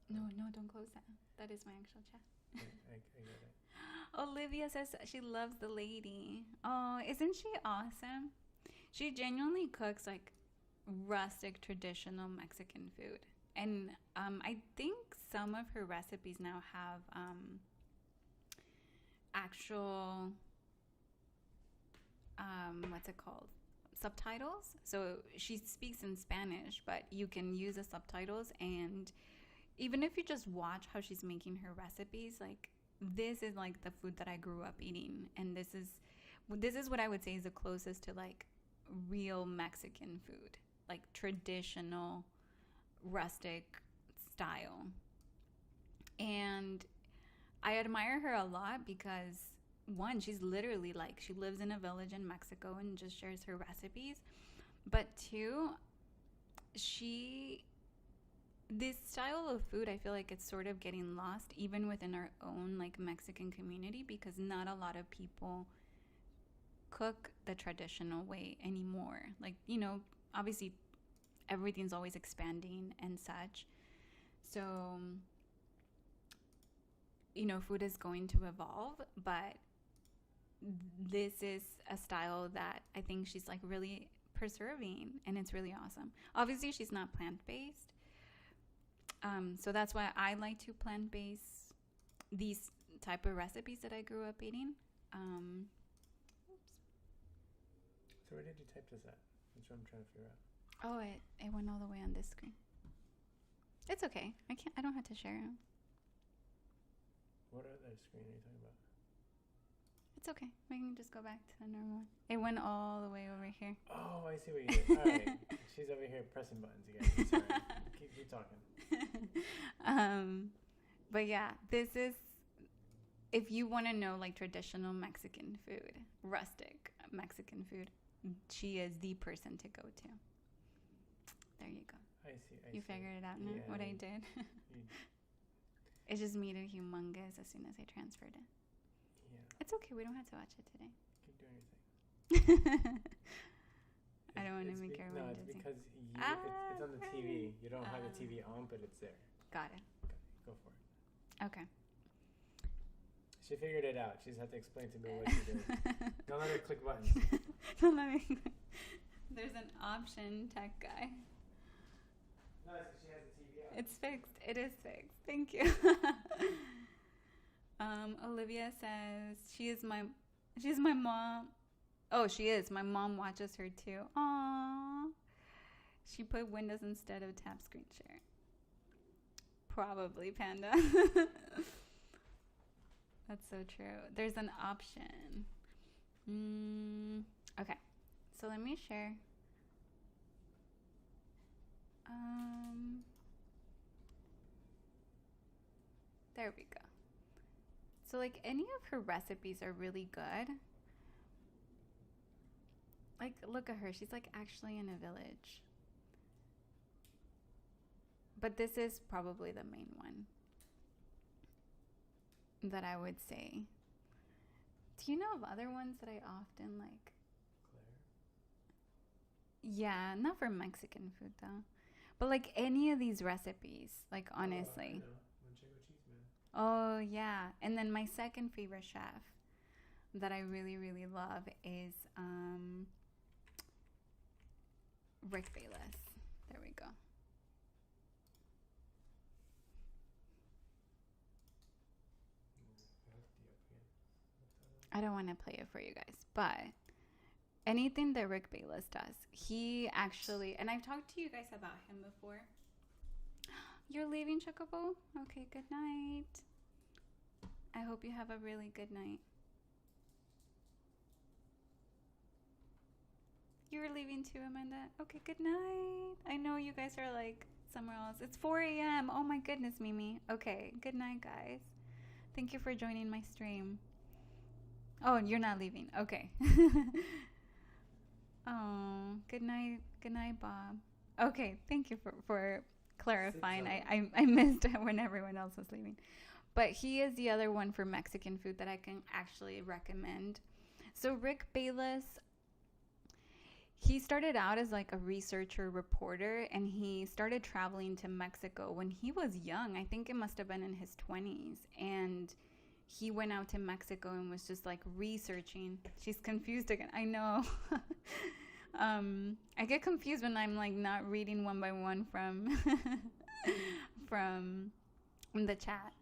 No, don't close that. That is my actual chat. I get it. Olivia says she loves the lady. Oh, isn't she awesome? She genuinely cooks like rustic, traditional Mexican food. And I think some of her recipes now have actual, what's it called? Subtitles. So she speaks in Spanish, but you can use the subtitles. And even if you just watch how she's making her recipes, like this is like the food that I grew up eating. And this is what I would say is the closest to like real Mexican food, like traditional rustic style. And I admire her a lot because one, she's literally like, she lives in a village in Mexico and just shares her recipes. But two, this style of food, I feel like it's sort of getting lost even within our own like Mexican community, because not a lot of people cook the traditional way anymore. Like, you know, obviously everything's always expanding and such. So, you know, food is going to evolve, but this is a style that I think she's like really preserving, and it's really awesome. Obviously, she's not plant-based. So that's why I like to plant-base these type of recipes that I grew up eating. So where did you type this at? That's what I'm trying to figure out. Oh, it went all the way on this screen. It's okay. I don't have to share it. What other screen are you talking about? It's okay. We can just go back to the normal one. It went all the way over here. Oh, I see what you did. All right. She's over here pressing buttons again. Sorry. keep talking. But yeah, this is, if you want to know like traditional Mexican food, rustic Mexican food, she is the person to go to. There you go. I see. You figured it out now, yeah, what I did? It just made it humongous as soon as I transferred it. Yeah. It's okay. We don't have to watch it today. Keep doing your thing. I don't want to make everyone No, it's dizzy. because it's on the TV. You don't have the TV on, but it's there. Got it. Go for it. Okay. She figured it out. She just had to explain to me what she did. Don't let her click buttons. Don't let me. There's an option, tech guy. No, it's 'cause she has the TV on. It's fixed. It is fixed. Thank you. Olivia says she's my mom. Oh, she is. My mom watches her too. Aww. She put Windows instead of tap screen share. Probably, Panda. That's so true. There's an option. Okay. So let me share. There we go. So like any of her recipes are really good. Like look at her. She's like actually in a village. But this is probably the main one that I would say. Do you know of other ones that I often like? Claire? Yeah, not for Mexican food though. But like any of these recipes, like honestly. Oh, yeah. And then my second favorite chef that I really, really love is Rick Bayless. There we go. I don't want to play it for you guys, but anything that Rick Bayless does, he actually, and I've talked to you guys about him before. You're leaving, Chocobo? Okay, good night. I hope you have a really good night. You're leaving too, Amanda? Okay, good night. I know you guys are like somewhere else. It's 4 a.m. Oh my goodness, Mimi. Okay, good night, guys. Thank you for joining my stream. Oh, you're not leaving. Okay. Oh, good night. Good night, Bob. Okay, thank you for clarifying. I missed it when everyone else was leaving. But he is the other one for Mexican food that I can actually recommend. So Rick Bayless, he started out as like a researcher reporter, and he started traveling to Mexico when he was young. I think it must have been in his 20s. And he went out to Mexico and was just like researching. She's confused again. I know. I get confused when I'm like not reading one by one from from the chat.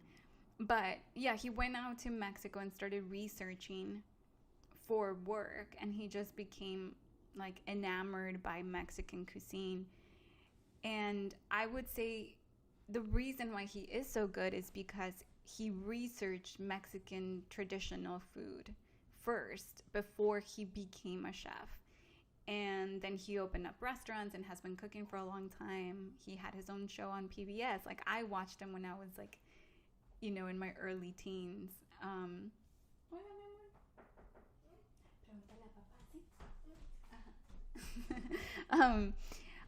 But yeah, he went out to Mexico and started researching for work, and he just became like enamored by Mexican cuisine. And I would say the reason why he is so good is because he researched Mexican traditional food first before he became a chef. And then he opened up restaurants and has been cooking for a long time. He had his own show on PBS. Like, I watched him when I was like, you know, in my early teens.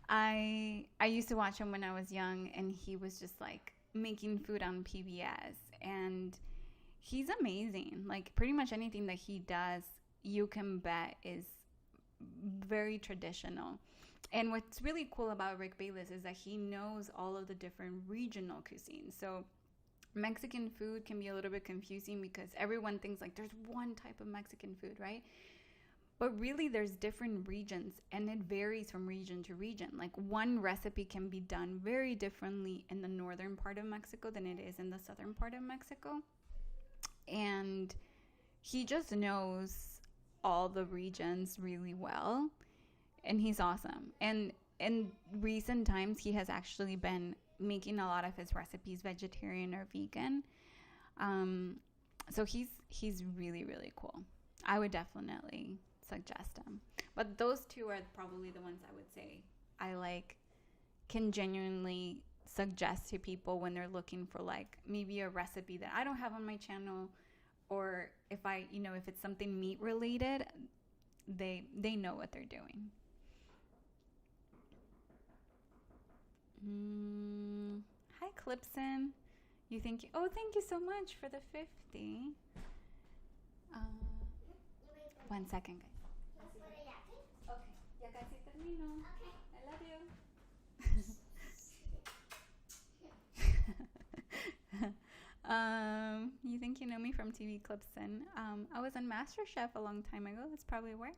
I used to watch him when I was young, and he was just like making food on PBS, and he's amazing. Like, pretty much anything that he does, you can bet is very traditional. And what's really cool about Rick Bayless is that he knows all of the different regional cuisines. So Mexican food can be a little bit confusing because everyone thinks like there's one type of Mexican food, right? But really, there's different regions, and it varies from region to region. Like one recipe can be done very differently in the northern part of Mexico than it is in the southern part of Mexico. And he just knows all the regions really well, and he's awesome. And in recent times, he has actually been making a lot of his recipes vegetarian or vegan. So he's really, really cool. I would definitely suggest him. But those two are probably the ones I would say I like, can genuinely suggest to people when they're looking for like maybe a recipe that I don't have on my channel, or if if it's something meat related, they know what they're doing. Hi, Clipson. Thank you so much for the 50. One second, guys. Okay. Ya casi termino. Okay. I love you. You think you know me from TV Clipson? I was on MasterChef a long time ago. That's probably where.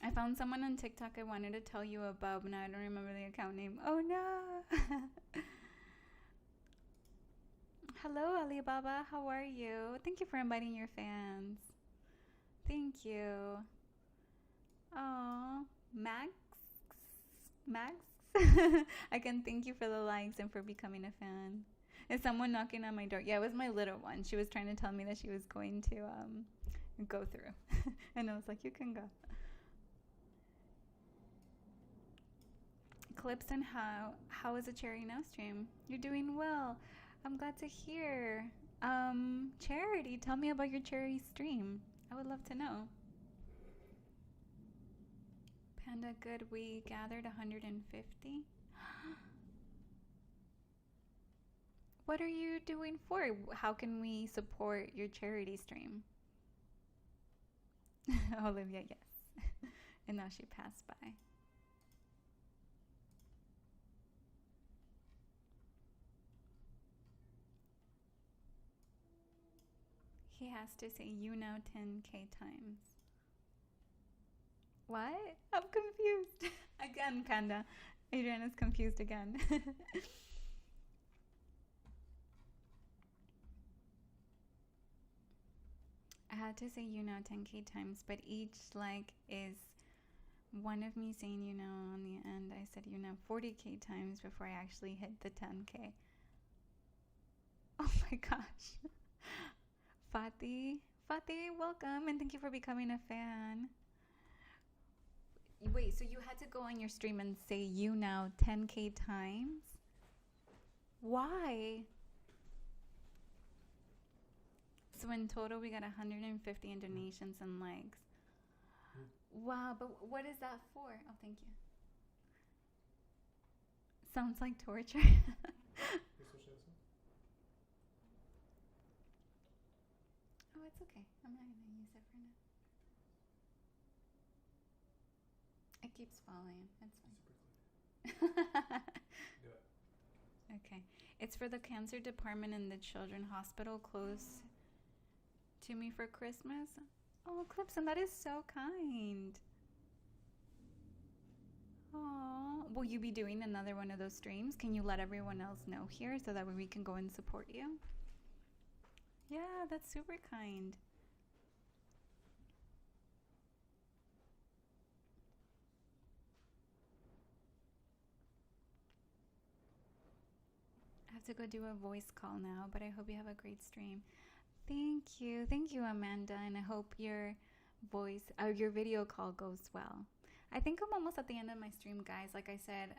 I found someone on TikTok I wanted to tell you about, but now I don't remember the account name. Oh no! Hello, Alibaba. How are you? Thank you for inviting your fans. Thank you. Oh, Max? I can thank you for the likes and for becoming a fan. Is someone knocking on my door? Yeah, it was my little one. She was trying to tell me that she was going to go through. And I was like, you can go. Clipson, how is the Cherry Now stream? You're doing well. I'm glad to hear. Charity, tell me about your Cherry stream. I would love to know. Panda, good. We gathered 150. What are you doing for? How can we support your charity stream? Olivia, yes. And now she passed by. He has to say YouNow 10K times. What? I'm confused. Again, Panda. Adrian is confused again. I had to say YouNow 10K times, but each like is one of me saying YouNow on the end. I said YouNow 40K times before I actually hit the 10K. Oh my gosh. Fatih, welcome, and thank you for becoming a fan. Wait, so you had to go on your stream and say YouNow 10K times? Why? So in total, we got 150 in donations and likes. Wow, but what is that for? Oh, thank you. Sounds like torture. Oh, it's okay. I'm not going to use it for now. It keeps falling. That's fine. Do it. Okay. It's for the cancer department in the children's hospital close to me for Christmas. Oh, Clipson, that is so kind. Oh, will you be doing another one of those streams? Can you let everyone else know here so that we can go and support you? Yeah, that's super kind. I have to go do a voice call now, but I hope you have a great stream. Thank you, Amanda, and I hope your your video call goes well. I think I'm almost at the end of my stream, guys. Like I said,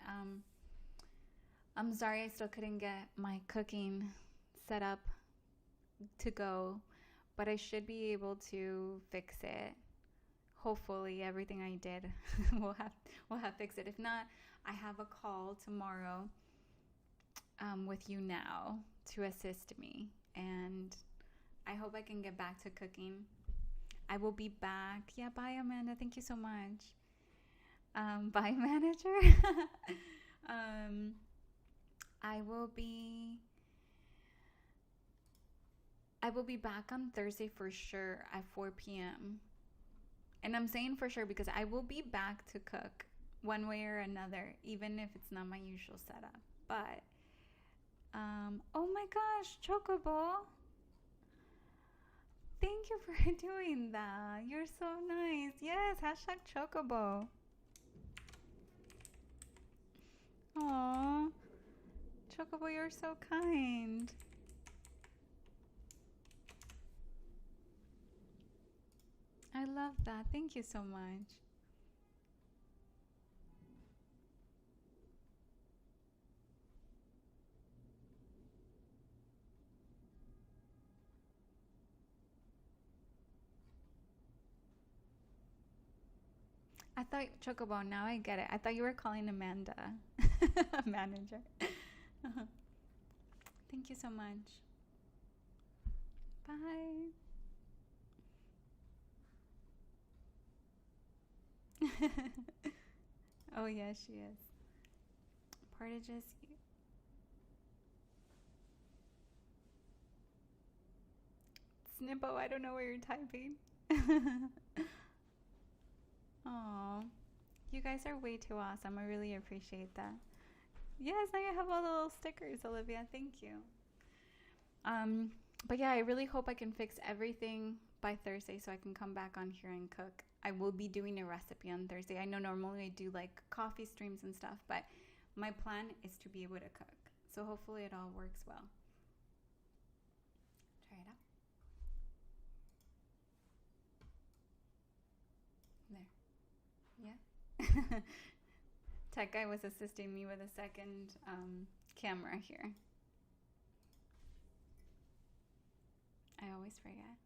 I'm sorry I still couldn't get my cooking set up to go, but I should be able to fix it. Hopefully everything I did will have fixed it. If not, I have a call tomorrow with YouNow to assist me, and I hope I can get back to cooking. I will be back. Yeah, bye Amanda, thank you so much. Bye manager. I will be I will be back on Thursday for sure at 4 p.m. And I'm saying for sure because I will be back to cook one way or another, even if it's not my usual setup. But, oh my gosh, Chocobo. Thank you for doing that. You're so nice. Yes, hashtag Chocobo. Aww. Chocobo, you're so kind. I love that. Thank you so much. I thought, Chocobo, now I get it. I thought you were calling Amanda, a manager. Thank you so much. Bye. Oh, yeah, she is. Portages. Snippo, I don't know where you're typing. Oh, you guys are way too awesome. I really appreciate that. Yes, now you have all the little stickers, Olivia. Thank you. But yeah, I really hope I can fix everything by Thursday so I can come back on here and cook. I will be doing a recipe on Thursday. I know normally I do like coffee streams and stuff, but my plan is to be able to cook. So hopefully it all works well. Try it out. There. Yeah. Tech guy was assisting me with a second camera here. I always forget.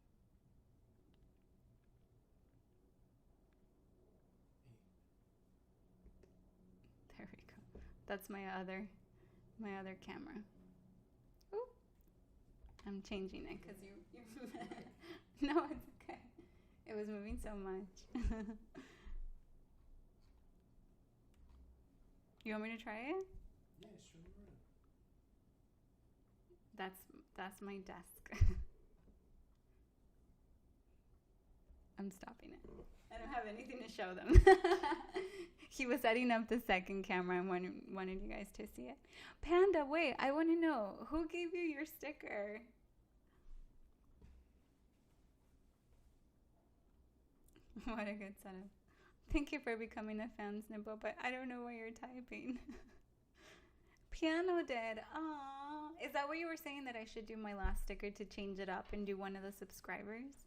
There we go. That's my other camera. Ooh. I'm changing it because you're no, it's okay. It was moving so much. You want me to try it? Yeah, sure. That's my desk. I'm stopping it. I don't have anything to show them. He was setting up the second camera and wanted you guys to see it. Panda, wait, I want to know, who gave you your sticker? What a good setup. Thank you for becoming a fan, Snippo, but I don't know what you're typing. Piano did. Aww. Is that what you were saying, that I should do my last sticker to change it up and do one of the subscribers?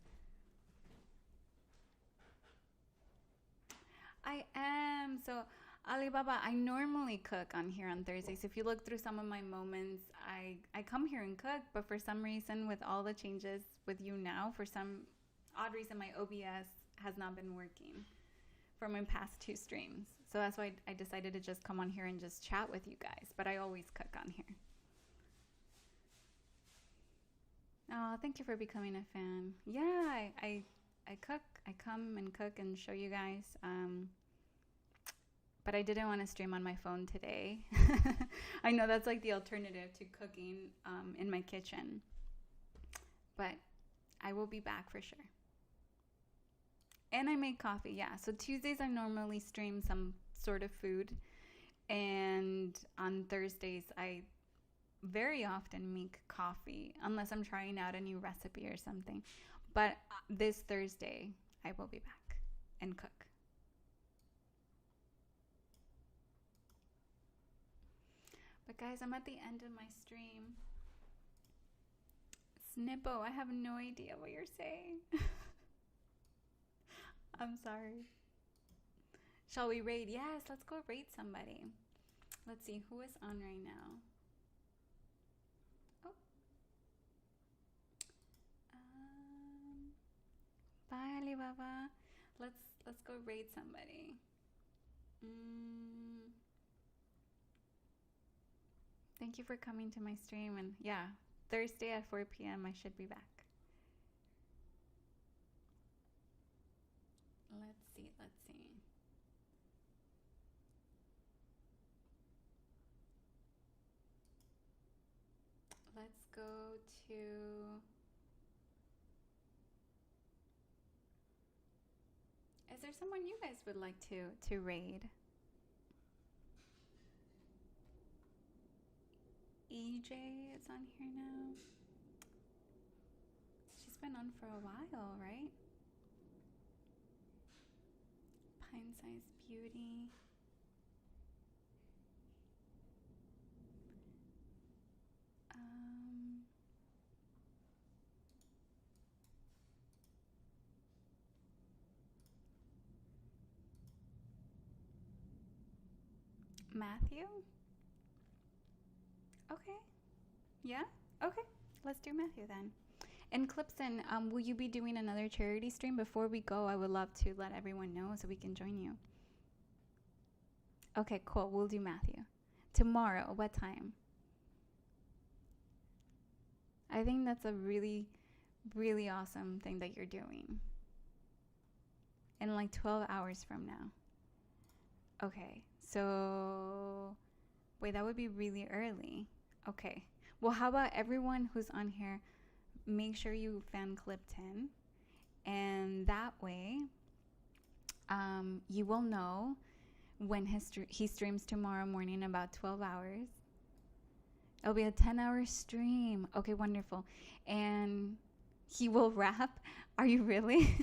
I am. So, Alibaba, I normally cook on here on Thursdays. If you look through some of my moments, I come here and cook, but for some reason, with all the changes with YouNow, for some odd reason, my OBS has not been working for my past 2 streams. So that's why I decided to just come on here and just chat with you guys. But I always cook on here. Oh, thank you for becoming a fan. Yeah, I cook. I come and cook and show you guys. But I didn't want to stream on my phone today. I know that's like the alternative to cooking in my kitchen. But I will be back for sure. And I make coffee, yeah. So Tuesdays I normally stream some sort of food. And on Thursdays I very often make coffee, unless I'm trying out a new recipe or something. But this Thursday I will be back and cook. But guys, I'm at the end of my stream. Snippo, I have no idea what you're saying. I'm sorry. Shall we raid? Yes, let's go raid somebody. Let's see who is on right now. Oh. Bye, Alibaba. Let's go raid somebody. Thank you for coming to my stream, and yeah, Thursday at 4 p.m. I should be back. Let's see. Let's go to Is there someone you guys would like to raid? EJ is on here now. She's been on for a while, right? Pine Size Beauty. Matthew? Okay. Yeah? Okay. Let's do Matthew then. And Clipson, will you be doing another charity stream? Before we go, I would love to let everyone know so we can join you. Okay, cool. We'll do Matthew. Tomorrow, what time? I think that's a really, really awesome thing that you're doing. In like 12 hours from now. Okay, so wait, that would be really early. Okay. Well, how about everyone who's on here, make sure you fan Clipton, and that way you will know when he streams tomorrow morning, about 12 hours. It'll be a 10-hour stream. Okay, wonderful. And he will rap. Are you really?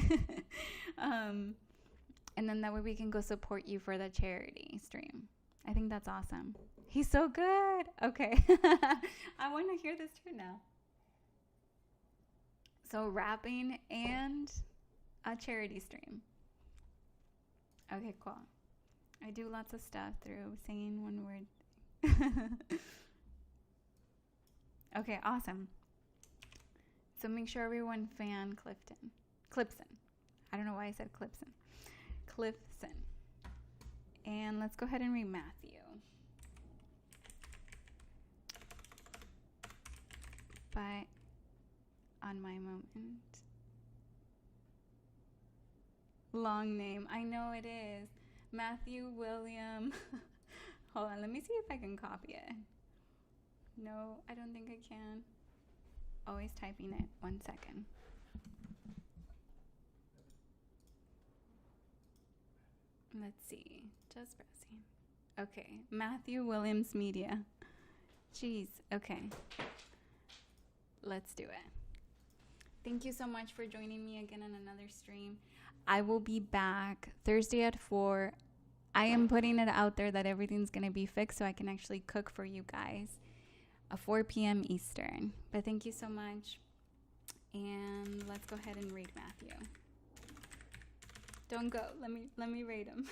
And then that way we can go support you for the charity stream. I think that's awesome. He's so good. Okay. I want to hear this too now. So rapping and a charity stream. Okay, cool. I do lots of stuff through saying one word. Okay, awesome. So make sure everyone fan Clipson. I don't know why I said Clipson. And let's go ahead and read Matthew. But on my moment. Long name. I know it is. Matthew William. Hold on, let me see if I can copy it. No, I don't think I can. Always typing it. 1 second. Let's see. Just browsing. Okay. Matthew Williams Media. Jeez. Okay. Let's do it. Thank you so much for joining me again on another stream. I will be back Thursday at 4. I am putting it out there that everything's going to be fixed so I can actually cook for you guys. 4 p.m. Eastern. But thank you so much. And let's go ahead and read Matthew. Don't go. Let me rate him.